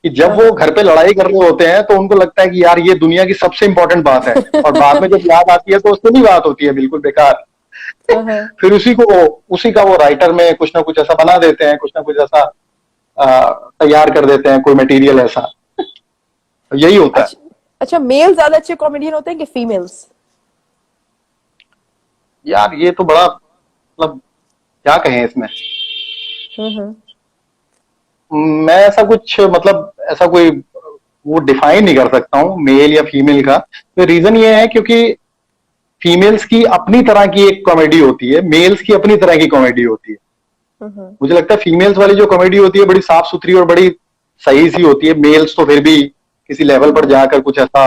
कि जब वो घर पे लड़ाई कर रहे होते हैं तो उनको लगता है कि यार ये दुनिया की सबसे इंपॉर्टेंट बात है, और बाद में जब याद आती है तो उससे नहीं बात होती है, बिल्कुल बेकार। फिर उसी का वो राइटर में कुछ ना कुछ ऐसा बना देते हैं, कुछ ना कुछ ऐसा तैयार कर देते हैं, कोई मटेरियल ऐसा। यही होता है। अच्छा, मेल ज्यादा अच्छे कॉमेडियन होते हैं कि फीमेल्स? यार ये तो बड़ा मतलब क्या कहें इसमें। मैं ऐसा कुछ मतलब ऐसा कोई वो डिफाइन नहीं कर सकता हूँ मेल या फीमेल का। तो रीजन ये है क्योंकि फीमेल्स की अपनी तरह की एक कॉमेडी होती है, मेल्स की अपनी तरह की कॉमेडी होती है। मुझे लगता है फीमेल्स वाली जो कॉमेडी होती है बड़ी साफ सुथरी और बड़ी सही सी होती है। मेल्स तो फिर भी किसी लेवल पर जाकर कुछ ऐसा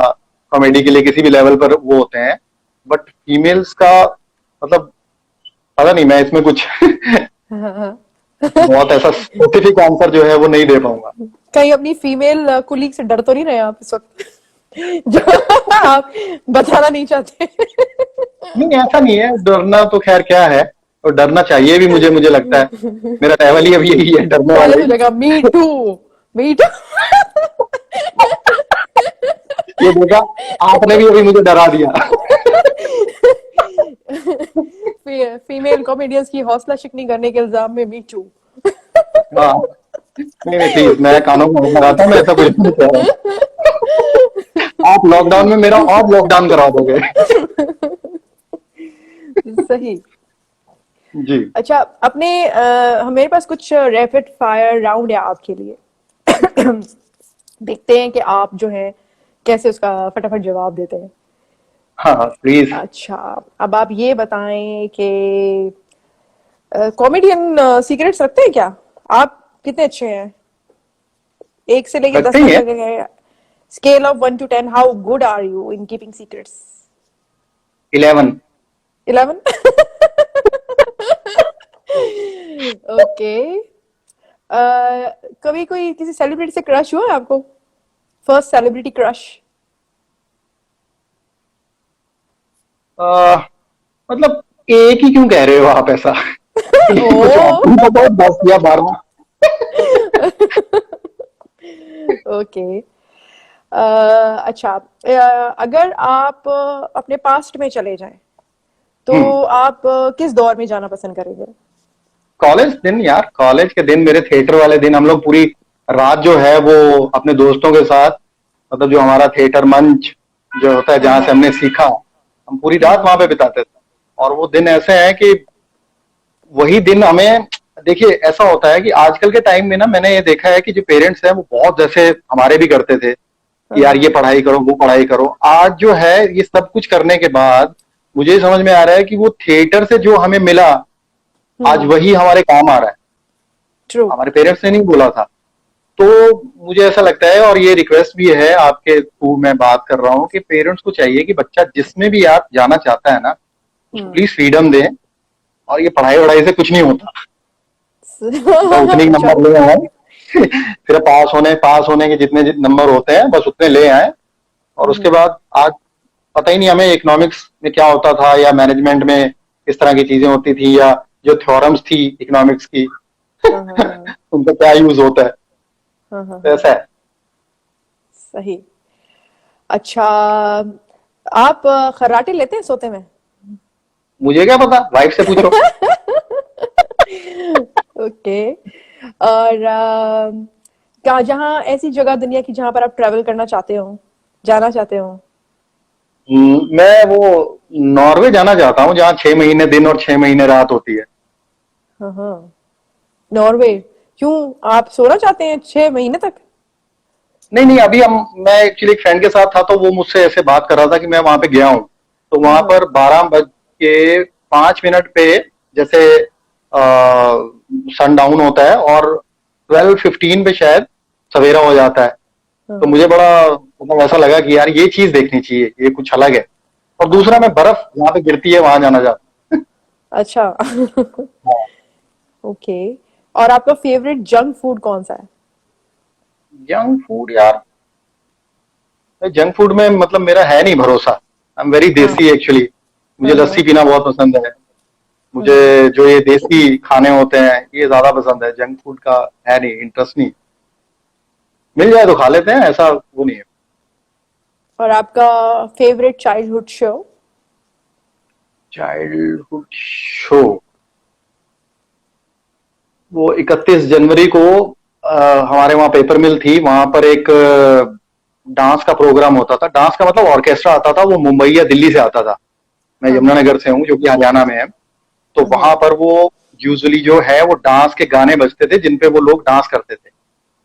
कॉमेडी के लिए किसी भी लेवल पर वो होते हैं। बट फीमेल्स का मतलब पता नहीं, मैं इसमें कुछ बहुत ऐसा स्पेसिफिक आंसर जो है वो नहीं दे पाऊंगा। कहीं अपनी फीमेल कुलीग से डर तो नहीं रहे आप इस वक्त जो आप बताना नहीं चाहते? नहीं, ऐसा नहीं है। डरना तो खैर क्या है, और डरना चाहिए भी मुझे लगता है। मेरा लेवल ही अब यही है, डरने वाला ही। जगह मी टू मी टू। ये देखा, आपने भी अभी मुझे डरा दिया। फीमेल कॉमेडियंस की हौसला शिकनी करने के इल्जाम में मी टू। हाँ, नहीं प्लीज, मैं कानों में लगाता हूँ, मैं ऐसा कुछ नहीं कह रहा। आप लॉकडाउन में मेरा और लॉकडाउन करा दोगे। सही। जी अच्छा, अपने मेरे पास कुछ रैपिड फायर राउंड है आपके लिए। देखते हैं कि आप जो है कैसे उसका फटाफट जवाब देते हैं। हाँ प्लीज। अच्छा, अब आप ये बताएं कि कॉमेडियन सीक्रेट्स रखते हैं क्या? आप कितने अच्छे हैं? 1 से लेकर 10 तक, scale of 1 to 10, how good are you in keeping secrets? 11। 11? Okay. कभी कोई किसी सेलिब्रिटी से क्रश हुआ है आपको? First celebrity crush? मतलब एक ही क्यों कह रहे हो आप ऐसा? कुछ बताओ, 10 या 12। ओके। अच्छा, अगर आप अपने पास्ट में चले जाएं तो आप किस दौर में जाना पसंद करेंगे? कॉलेज दिन यार, कॉलेज के दिन, मेरे थिएटर वाले दिन। हम लोग पूरी रात जो है वो अपने दोस्तों के साथ, मतलब जो हमारा थिएटर मंच जो होता है जहां से हमने सीखा, हम पूरी रात वहां पे बिताते थे। और वो दिन ऐसे हैं कि वही दिन हमें, देखिए ऐसा होता है कि आजकल के टाइम में ना, मैंने ये देखा है कि जो पेरेंट्स हैं वो बहुत, जैसे हमारे भी करते थे कि यार ये पढ़ाई करो, वो पढ़ाई करो। आज जो है ये सब कुछ करने के बाद मुझे समझ में आ रहा है कि वो थिएटर से जो हमें मिला आज वही हमारे काम आ रहा है। ट्रू। हमारे पेरेंट्स ने नहीं बोला था। तो मुझे ऐसा लगता है, और ये रिक्वेस्ट भी है आपके थ्रू मैं बात कर रहा हूँ, कि पेरेंट्स को चाहिए कि बच्चा जिसमें भी आप जाना चाहता है ना, उसको प्लीज फ्रीडम दें। और ये पढ़ाई वढ़ाई से कुछ नहीं होता, तो उतने ही नंबर ले आए फिर पास होने के जितने नंबर होते हैं बस उतने ले आए। और उसके बाद आज पता ही नहीं हमें इकोनॉमिक्स में क्या होता था, या मैनेजमेंट में किस तरह की चीजें होती थी, या जो थ्योरम्स थी इकोनॉमिक्स की उनका क्या यूज होता है। तो ऐसा है। सही। अच्छा, आप खर्राटे लेते हैं सोते में? मुझे क्या पता, वाइफ से पूछो। ओके। और क्या जहाँ ऐसी जगह दुनिया की जहां पर आप ट्रेवल करना चाहते हो, जाना चाहते हो? मैं वो नॉर्वे जाना चाहता हूँ, जहाँ 6 महीने दिन और 6 महीने रात होती है। हाँ। नॉर्वे क्यों? आप सोना चाहते हैं 6 महीने तक? नहीं, अभी मैं एक्चुअली एक फ्रेंड के साथ था, तो वो मुझसे ऐसे बात कर रहा था कि मैं वहां पे गया हूँ, तो वहां पर 12:05 पे जैसे सन डाउन होता है, और 12:15 पे शायद सवेरा हो जाता है। तो मुझे बड़ा मतलब ऐसा लगा कि यार ये चीज देखनी चाहिए, ये कुछ अलग है। और दूसरा, मैं बर्फ जहाँ पे गिरती है वहां जाना चाहता हूँ। अच्छा। ओके। और आपका फेवरेट जंक फूड कौन सा है? जंक फूड यार, जंक फूड में मतलब मेरा है नहीं भरोसा। आई एम वेरी देसी एक्चुअली। मुझे लस्सी पीना बहुत पसंद है। मुझे जो ये देसी खाने होते हैं ये ज्यादा पसंद है। जंक फूड का है नहीं, इंटरेस्ट नहीं। मिल जाए तो खा लेते हैं, ऐसा वो नहीं है। और आपका favourite childhood show? Childhood show, वो 31 जनवरी को हमारे वहाँ पेपर मिल थी, वहां पर एक डांस का प्रोग्राम होता था। डांस का मतलब ऑर्केस्ट्रा आता था, वो मुंबई या दिल्ली से आता था। मैं यमुनानगर से हूँ, जो कि हरियाणा में है। तो वहां पर वो यूजुअली जो है वो डांस के गाने बजते थे, जिनपे वो लोग डांस करते थे।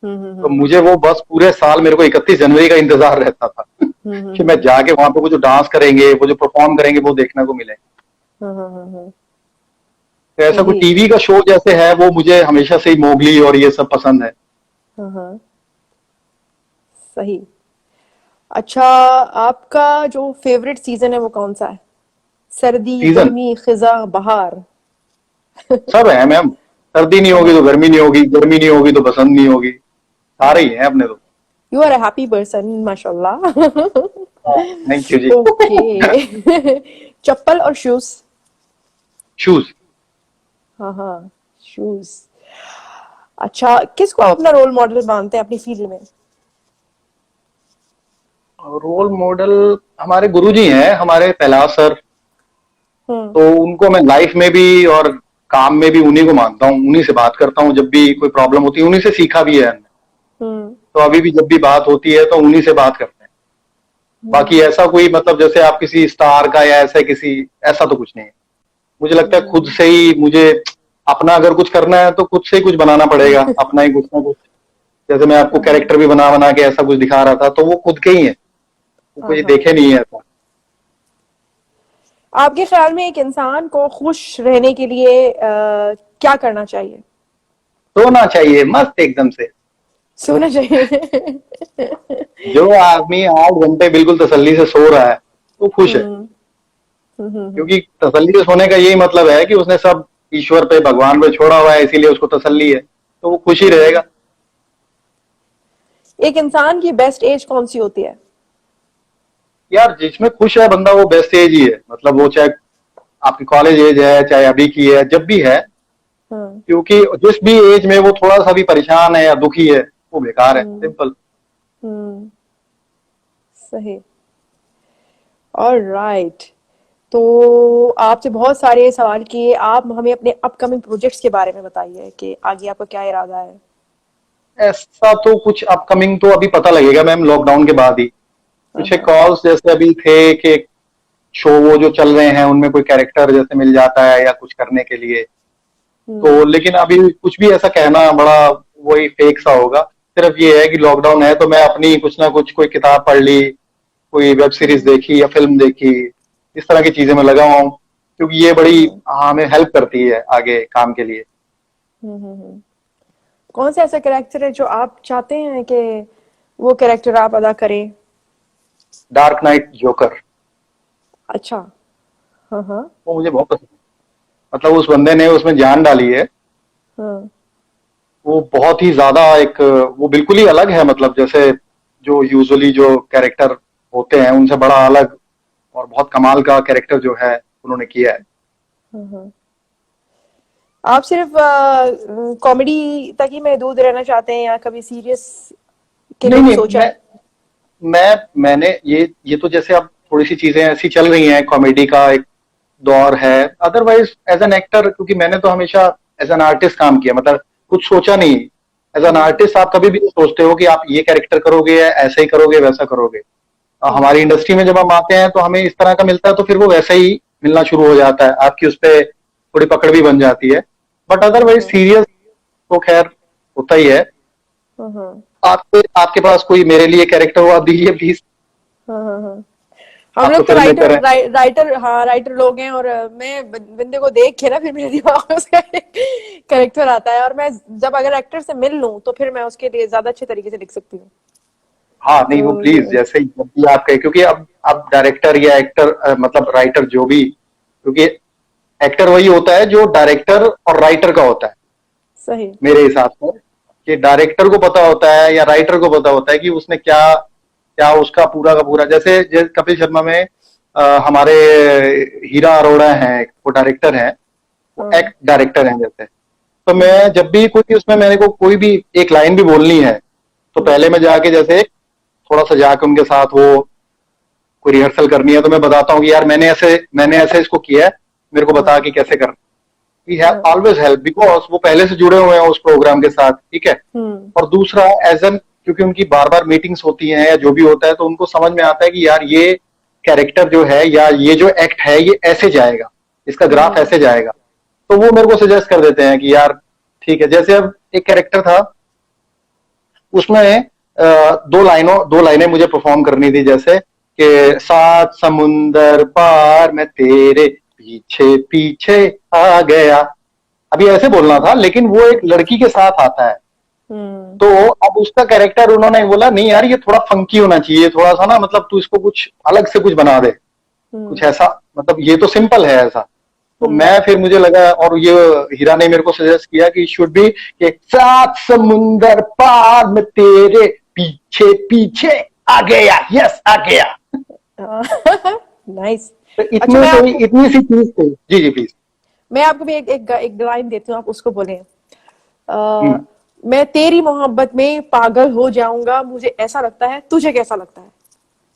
तो मुझे वो बस पूरे साल मेरे को 31 जनवरी का इंतजार रहता था कि मैं जाके वहां पे वो जो डांस करेंगे, वो जो परफॉर्म करेंगे, वो देखने को मिले। तो ऐसा कोई टीवी का शो जैसे है, वो मुझे हमेशा से ही मोगली और ये सब पसंद है। सही। अच्छा, आपका जो फेवरेट सीजन है वो कौन सा है? सर्दी, गर्मी, खिजा, बहार? सब है मैम। सर्दी नहीं होगी तो गर्मी नहीं होगी, गर्मी नहीं होगी तो बसंत नहीं होगी, सारे ही है अपने तो। You are a happy person, माशाल्लाह। थैंक यू जी। ओके। चप्पल और शूज? शूज। हाँ, शूज। अच्छा, किसको आप अपना रोल मॉडल मानते हैं अपनी फील्ड में? रोल मॉडल हमारे गुरुजी हैं, हमारे पहलाज सर। तो उनको मैं लाइफ में भी और काम में भी उन्हीं को मानता हूँ, उन्हीं से बात करता हूँ। जब भी कोई प्रॉब्लम होती है उन्हीं से सीखा भी है। तो अभी भी जब भी बात होती है तो उन्हीं से बात करते हैं। बाकी ऐसा कोई मतलब जैसे आप किसी स्टार का या ऐसा तो कुछ नहीं है। मुझे लगता है खुद से ही मुझे अपना अगर कुछ करना है तो खुद से ही कुछ बनाना पड़ेगा, अपना ही कुछ ना कुछ। जैसे मैं आपको कैरेक्टर भी बना बना के ऐसा कुछ दिखा रहा था, तो वो खुद के ही है, कोई देखे नहीं है ऐसा। आपके ख्याल में एक इंसान को खुश रहने के लिए क्या करना चाहिए? सोना चाहिए मस्त एकदम से। सोना चाहिए। जो आदमी 8 घंटे बिल्कुल तसल्ली से सो रहा है वो खुश है। क्योंकि तसल्ली से सोने का यही मतलब है कि उसने सब ईश्वर पे, भगवान पे छोड़ा हुआ है, इसीलिए उसको तसल्ली है, तो वो खुश ही रहेगा। एक इंसान की बेस्ट एज कौन सी होती है? यार जिसमें खुश है बंदा वो बेस्ट एज ही है। मतलब वो चाहे आपकी कॉलेज एज है, चाहे अभी की है, जब भी है। क्योंकि जिस भी एज में वो थोड़ा सा भी परेशान है या दुखी है वो बेकार है, सिंपल। सही। ऑलराइट। तो आपसे बहुत सारे सवाल किए, आप हमें अपने अपकमिंग प्रोजेक्ट्स के बारे में बताइए कि आगे आपका क्या इरादा है? ऐसा तो कुछ अपकमिंग तो अभी पता लगेगा मैम, लॉकडाउन के बाद ही। कुछ कॉल्स जैसे अभी थे कि शो वो जो चल रहे हैं उनमें कोई कैरेक्टर जैसे मिल जाता है या कुछ करने के लिए, तो लेकिन अभी कुछ भी ऐसा कहना बड़ा वही फेक सा होगा। सिर्फ ये है कि लॉकडाउन है तो मैं अपनी कुछ ना कुछ, कोई किताब पढ़ ली, कोई वेब सीरीज देखी या फिल्म देखी, इस तरह की चीजें में लगा हुआ हूँ, क्योंकि ये बड़ी हमें हेल्प करती है आगे काम के लिए। कौन सा ऐसा कैरेक्टर है जो आप चाहते हैं कि वो कैरेक्टर आप अदा करें? डार्क नाइट जोकर, अच्छा। हाँ हाँ वो मुझे बहुत पसंद है। मतलब उस बंदे ने उसमें जान डाली है, हाँ। वो बहुत ही ज्यादा एक, वो बिल्कुल ही अलग है, मतलब जैसे जो यूजुअली जो कैरेक्टर होते हैं उनसे बड़ा अलग और बहुत कमाल का कैरेक्टर जो है उन्होंने किया है। आप सिर्फ कॉमेडी तक ही महदूद रहना चाहते हैं या कभी सीरियस के लिए नहीं भी नहीं, सोचा है? मैंने ये तो जैसे अब थोड़ी सी चीजें ऐसी चल रही हैं, कॉमेडी का एक दौर है। अदरवाइज एज एन एक्टर, क्योंकि मैंने तो हमेशा एज एन आर्टिस्ट काम किया, मतलब कुछ सोचा नहीं। एज एन आर्टिस्ट आप कभी भी नहीं सोचते हो कि आप ये कैरेक्टर करोगे या ऐसे ही करोगे वैसा करोगे। हमारी इंडस्ट्री में जब हम आते हैं तो हमें इस तरह का मिलता है, तो फिर वो वैसा ही मिलना शुरू हो जाता है, आपकी उस पर थोड़ी पकड़ भी बन जाती है। बट अदरवाइज सीरियस तो खैर होता ही है। आपके पास कोई मेरे लिए कैरेक्टर हो, आप दीजिए प्लीज। हम आप लोग तो तो फिल्म मेकर हैं। राइटर लोग हैं, और मैं बंदे को देख के ना फिर मेरे दिमाग में उसका कैरेक्टर आता है, और मैं जब अगर एक्टर से मिल लूं तो फिर मैं उसके लिए ज्यादा अच्छे तरीके से लिख सकती हूँ। हाँ नहीं, वो प्लीज तो जैसे ही जब भी आप कहें, क्योंकि अब डायरेक्टर या एक्टर मतलब राइटर जो भी, क्योंकि एक्टर वही होता है जो डायरेक्टर और राइटर का होता है सही। मेरे हिसाब से। कि डायरेक्टर को पता होता है या राइटर को पता होता है कि उसने क्या क्या उसका पूरा का पूरा, जैसे कपिल शर्मा में हमारे हीरा अरोड़ा हैं, वो डायरेक्टर हैं, वो एक्ट डायरेक्टर हैं जैसे। तो मैं जब भी कोई उसमें मेरे को कोई भी एक लाइन भी बोलनी है, तो पहले मैं जाके जैसे थोड़ा सा जाके उनके साथ वो कोई रिहर्सल करनी है तो मैं बताता हूँ कि यार मैंने ऐसे इसको किया है, मेरे को बता कि कैसे करना। We have always help, because वो पहले से जुड़े हुए हैं उस प्रोग्राम के साथ, ठीक है। और दूसरा एज एन, क्योंकि उनकी बार बार मीटिंग्स होती हैं या जो भी होता है, तो उनको समझ में आता है कि यार ये कैरेक्टर जो है या ये जो एक्ट है ये ऐसे जाएगा, इसका ग्राफ ऐसे जाएगा। तो वो मेरे को सजेस्ट कर देते हैं कि यार ठीक है। जैसे अब एक कैरेक्टर था, उसमें दो लाइनें मुझे परफॉर्म करनी थी, जैसे कि सात समुंदर पार मैं तेरे पीछे पीछे आ गया। अभी ऐसे बोलना था, लेकिन वो एक लड़की के साथ आता है। तो अब उसका कैरेक्टर उन्होंने बोला नहीं यार ये थोड़ा फंकी होना चाहिए, थोड़ा सा ना, मतलब तू इसको कुछ अलग से कुछ बना दे, कुछ ऐसा, मतलब ये तो सिंपल है ऐसा। तो मैं फिर मुझे लगा, और ये हीरा ने मेरे को सजेस्ट किया कि शुड बी कि सात समुंदर पार में तेरे पीछे पीछे आ गया, यस आ गया। नाइस। तो अच्छा, इतनी सी चीज थी। जी जी प्लीज। मैं आपको भी एक लाइन देती हूँ, आप उसको बोलें। मैं तेरी मोहब्बत में पागल हो जाऊंगा, मुझे ऐसा लगता है, तुझे कैसा लगता है?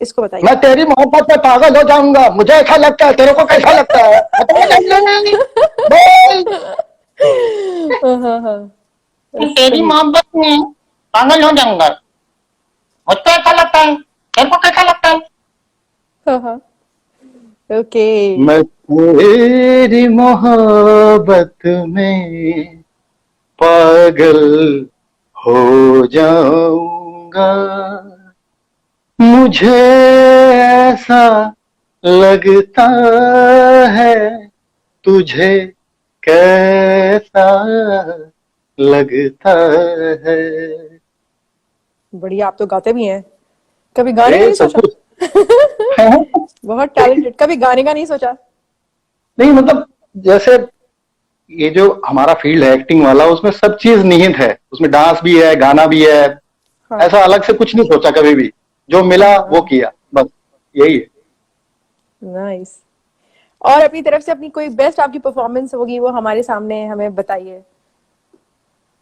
इसको बताइए। मैं तेरी मोहब्बत में पागल हो जाऊंगा, मुझे ऐसा लगता है, तेरे को कैसा लगता है? तेरी मोहब्बत में पागल हो जाऊंगा, मुझको ऐसा लगता है, तेरे को कैसा लगता है? ओके। मैं तेरी मोहब्बत में पागल हो जाऊंगा, मुझे ऐसा लगता है, तुझे कैसा लगता है। बढ़िया, आप तो गाते भी हैं। कभी गाने का नहीं सब सोचा? कुछ बहुत टैलेंटेड। कभी गाने का नहीं सोचा? नहीं, मतलब जैसे ये जो हमारा फील्ड है एक्टिंग वाला, उसमें सब चीज निहित है, उसमें डांस भी है, गाना भी है। हाँ। ऐसा अलग से कुछ नहीं सोचा कभी भी, जो मिला वो किया, बस यही है। नाइस। और अपनी तरफ से अपनी कोई बेस्ट आपकी परफॉर्मेंस होगी, वो हमारे सामने हमें बताइए।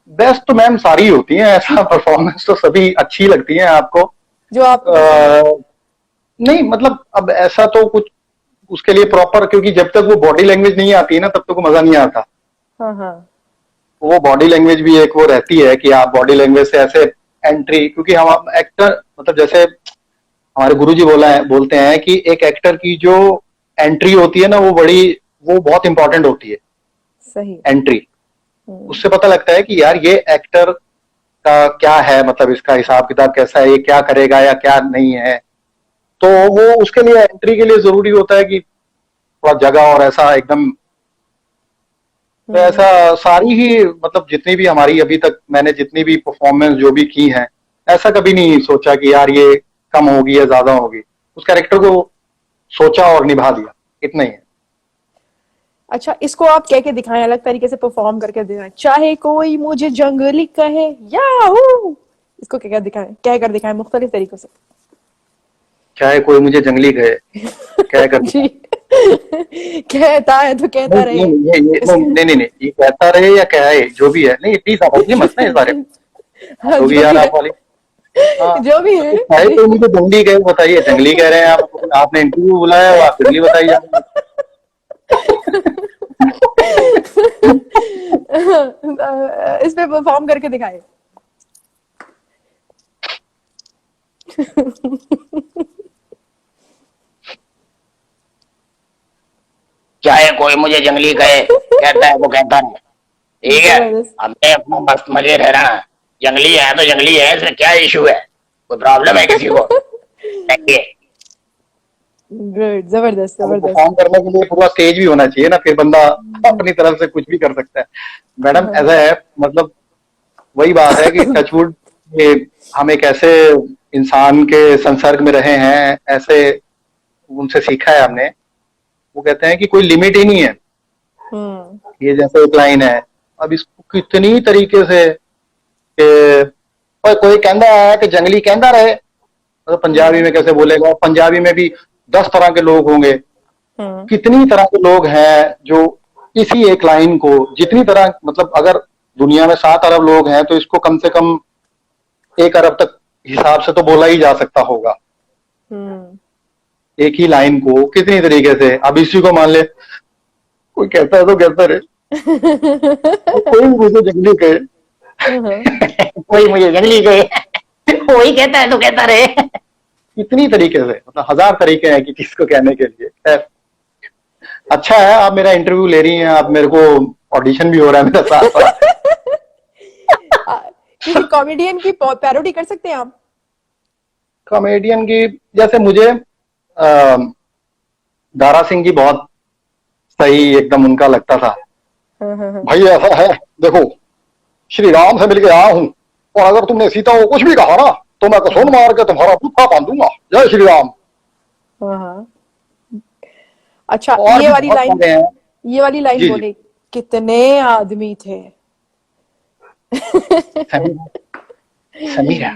बेस्ट तो मैम सारी होती हैं, ऐसा परफॉर्मेंस तो सभी अच्छी लगती हैं आपको। जो आप नहीं मतलब अब ऐसा तो कुछ उसके लिए प्रॉपर, क्योंकि जब तक वो बॉडी लैंग्वेज नहीं आती है ना, तब तक वो मजा नहीं आता। हाँ हाँ वो बॉडी लैंग्वेज भी एक वो रहती है कि आप बॉडी लैंग्वेज से ऐसे एंट्री, क्योंकि हम एक्टर, मतलब जैसे हमारे गुरुजी बोलते हैं कि एक एक्टर की जो एंट्री होती है ना, वो बहुत इंपॉर्टेंट होती है। सही। एंट्री, उससे पता लगता है कि यार ये एक्टर का क्या है, मतलब इसका हिसाब किताब कैसा है, ये क्या करेगा या क्या नहीं है। तो वो उसके लिए एंट्री के लिए जरूरी होता है कि थोड़ा जगह और ऐसा एकदम, तो ऐसा सारी ही मतलब जितनी भी हमारी अभी तक मैंने जितनी भी परफॉर्मेंस जो भी की है, ऐसा कभी नहीं सोचा कि यार ये कम होगी या ज्यादा होगी। उस कैरेक्टर को सोचा और निभा दिया, इतना ही है। अच्छा, इसको आप कह के दिखाएं, अलग तरीके से परफॉर्म करके दिखाएं। चाहे कोई मुझे जंगली कहे याहू, इसको क्या दिखाएं, कह कर दिखाएं मुख्तलिफ तरीकों से। चाहे कोई मुझे जंगली कहे, कह कर जी कहता है तो कहता रहे। नहीं, ये कहता रहे या कहे जो भी है, नहीं प्लीज आप अपनी मत ना इस बारे में, हाँ, तो भी यार आप वाली जो भी है। चाहे कोई मुझे जंगली कहे, बताइए जंगली कह रहे हैं आप, आपने इंटरव्यू बुलाया, आप जंगली बताइए। इस पे परफॉर्म करके दिखाए। चाहे कोई मुझे जंगली कहे, कहता है वो कहता है, ठीक है, हमने अपना मस्त मजे रहना, जंगली है तो जंगली है, इसमें क्या इशू है, कोई प्रॉब्लम है किसी को? गुड, जबरदस्त जबरदस्त। परफॉर्म करने के लिए पूरा स्टेज भी होना चाहिए ना, फिर बंदा अपनी तरफ से कुछ भी कर सकता है। मैडम ऐसा है, मतलब वही बात है कि टचवुड हम एक ऐसे इंसान के संसर्ग में रहे हैं, ऐसे उनसे सीखा है हमने, वो कहते हैं कि कोई लिमिट ही नहीं है। ये जैसे एक लाइन है, अब इसको कितनी तरीके से कोई कहता है कि जंगली कहता रहे, तो पंजाबी में कैसे बोलेगा? पंजाबी में भी 10 तरह के लोग होंगे, कितनी तरह के लोग हैं जो इसी एक लाइन को जितनी तरह, मतलब अगर दुनिया में 7 अरब लोग हैं तो इसको कम से कम 1 अरब तक हिसाब से तो बोला ही जा सकता होगा। एक ही लाइन को कितनी तरीके से, अब इसी को मान ले, कोई कहता है तो कहता रहे, कोई मुझे जंगली कहे, कोई मुझे जंगली कहे, वही कहता है तो कहता रहे। कितनी तरीके से, मतलब 1000 तरीके हैं कि किसको कहने के लिए। अच्छा है आप मेरा इंटरव्यू ले रही हैं, आप मेरे को ऑडिशन भी हो रहा है मेरा साथ साथ। किसी कॉमेडियन की पैरोडी कर सकते हैं आप? कॉमेडियन की, जैसे मुझे दारा सिंह जी बहुत सही एकदम उनका लगता था। भाई ऐसा है, देखो श्री राम से मिलके आया हूं, और अगर तुमने सीता को कुछ भी कहा ना तो मैं कसौन मार के तुम्हारा बूथा बांधूंगा, जय श्री राम। अच्छा, ये वाली लाइन बोले, कितने आदमी थे? समीरा,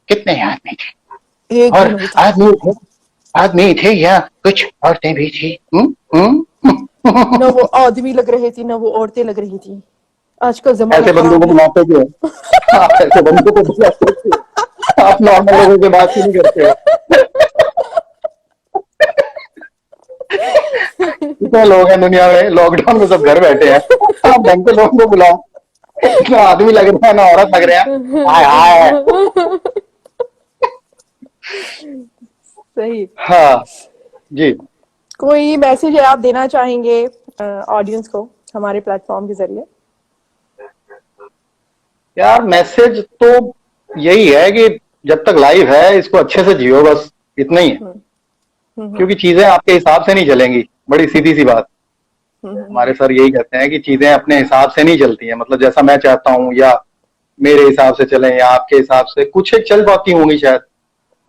कितने आदमी थे? और आदमी थे या कुछ औरतें भी थी? न वो आदमी लग रहे थे, न वो औरतें लग रही थी। आजकल जमाना ऐसे बंदों को बुलाते क्यों? आप ऐसे बंदों को बुलाते क्यों? आप नॉर्मल लोगों से बात क्यों नहीं करते? कितने लोग हैं दुनिया में, लॉकडाउन में सब घर बैठे हैं, आप ढंग के लोगों को बुलाओ। ना आदमी लग रहा है ना औरत लग रहा है। हाय हाय। सही। हाँ जी, कोई मैसेज है आप देना चाहेंगे ऑडियंस को हमारे प्लेटफॉर्म के जरिए? यार मैसेज तो यही है कि जब तक लाइव है इसको अच्छे से जियो, बस इतना ही है। क्योंकि चीजें आपके हिसाब से नहीं चलेंगी, बड़ी सीधी सी बात। हमारे सर यही कहते हैं कि चीजें अपने हिसाब से नहीं चलती हैं, मतलब जैसा मैं चाहता हूँ या मेरे हिसाब से चले या आपके हिसाब से, कुछ एक चल पाती होंगी शायद,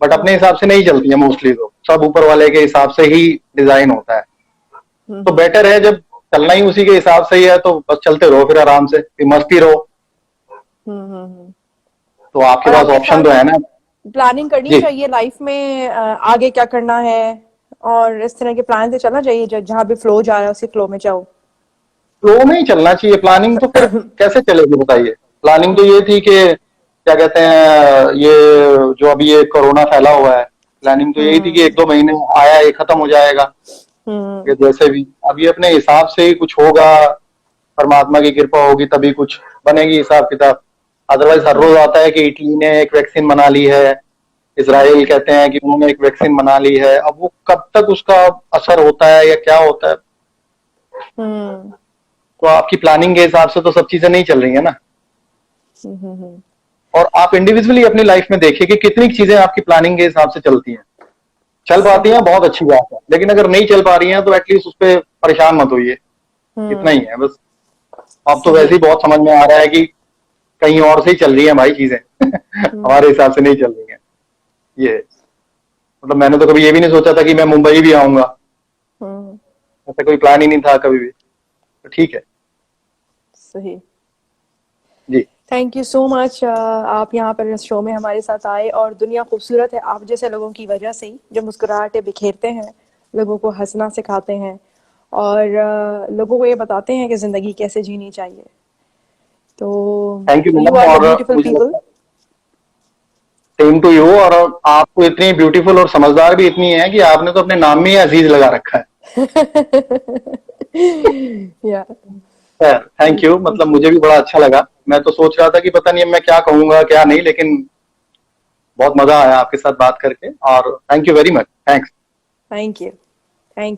बट अपने हिसाब से नहीं चलती है मोस्टली। तो सब ऊपर वाले के हिसाब से ही डिजाइन होता है। तो बेटर है जब चलना ही उसी के हिसाब से ही है तो बस चलते रहो, फिर आराम से, फिर मस्ती रहो। तो आपके पास ऑप्शन तो है ना। प्लानिंग करनी चाहिए लाइफ में, आगे क्या करना है, और इस तरह के प्लान से चलना चाहिए, जहाँ भी फ्लो जा रहा है उसी फ्लो में जाओ। फ्लो में ही चलना चाहिए, प्लानिंग तो फिर कैसे चलेगी बताइए? प्लानिंग तो ये थी कि क्या कहते हैं, ये जो अभी ये कोरोना फैला हुआ है, प्लानिंग तो यही थी कि 1-2 महीने आया, ये खत्म हो जाएगा। ये जैसे भी अभी अपने हिसाब से ही कुछ होगा, परमात्मा की कृपा होगी तभी कुछ बनेगी हिसाब किताब। अदरवाइज हर रोज आता है कि इटली ने एक वैक्सीन बना ली है, इजराइल कहते हैं कि उन्होंने एक वैक्सीन बना ली है। अब वो कब तक उसका असर होता है या क्या होता है, तो आपकी प्लानिंग के हिसाब से तो सब चीजें नहीं चल रही है ना। और आप इंडिविजुअली अपनी लाइफ में देखिए कि कितनी चीजें आपकी प्लानिंग के हिसाब से चलती हैं। चल पाती हैं बहुत अच्छी बात है, लेकिन अगर नहीं चल पा रही हैं तो एटलीस्ट उस पर परेशान मत होइए, इतना ही है बस। अब तो वैसे ही बहुत समझ में आ रहा है कि कहीं और से ही चल रही है भाई चीजें हमारे हिसाब से नहीं चल रही है ये। मतलब मैंने तो कभी ये भी नहीं सोचा था कि मैं मुंबई भी आऊंगा, ऐसा कोई प्लान ही नहीं था कभी भी। तो ठीक है सही। जी। थैंक यू सो मच, आप यहाँ पर इस शो में हमारे साथ आए, और दुनिया खूबसूरत है आप जैसे लोगों की वजह से ही, जो मुस्कुराहटें बिखेरते हैं, लोगों को हंसना सिखाते हैं, और लोगों को ये बताते हैं कि जिंदगी कैसे जीनी चाहिए। तो thank you you madam, are और ब्यूटीफुल मुझे पीपल। Same to you. और आप तो इतनी ब्यूटीफुल और समझदार भी इतनी है कि आपने तो अपने नाम में ही अजीज लगा रखा है। या थैंक यू, मतलब मुझे भी बड़ा अच्छा लगा। मैं तो सोच रहा था कि पता नहीं अब मैं क्या कहूंगा क्या नहीं, लेकिन बहुत मजा आया आपके साथ बात करके, और thank you very much. Thanks. Thank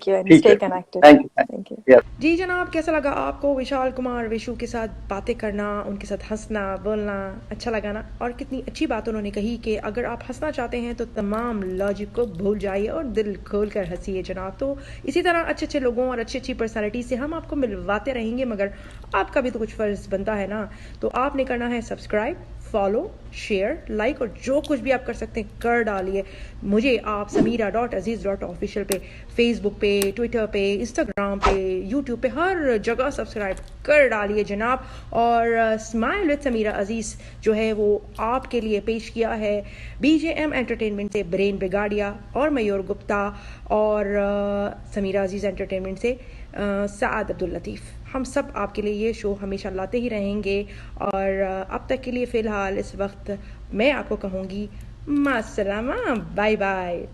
you and ठीक स्टे है, connected. Thank you. Thank you. Yes. जी जनाब, कैसा लगा आपको विशाल कुमार विशु के साथ बातें करना, उनके साथ हंसना बोलना अच्छा लगा ना? और कितनी अच्छी बात उन्होंने कही कि अगर आप हंसना चाहते हैं तो तमाम लॉजिक को भूल जाइए और दिल खोल कर हंसिए जनाब। तो इसी तरह अच्छे अच्छे लोगों और अच्छी अच्छी पर्सनैलिटी से हम आपको मिलवाते रहेंगे, मगर आपका भी तो कुछ फ़र्ज़ बनता है ना। तो आपने करना है सब्सक्राइब, फॉलो, शेयर, लाइक, और जो कुछ भी आप कर सकते हैं कर डालिए। मुझे आप samira.aziz.official पे, फेसबुक पे, ट्विटर पे, इंस्टाग्राम पे, यूट्यूब पे, हर जगह सब्सक्राइब कर डालिए जनाब। और स्माइल विद समीरा अजीज़ जो है वो आपके लिए पेश किया है BJM एंटरटेनमेंट से ब्रेन बिगाड़िया और मयूर गुप्ता, और समीरा अजीज़ एंटरटेनमेंट से साद अब्दुल लतीफ़। हम सब आपके लिए ये शो हमेशा लाते ही रहेंगे। और अब तक के लिए फ़िलहाल इस वक्त मैं आपको कहूँगी मास्सलामा, बाय बाय।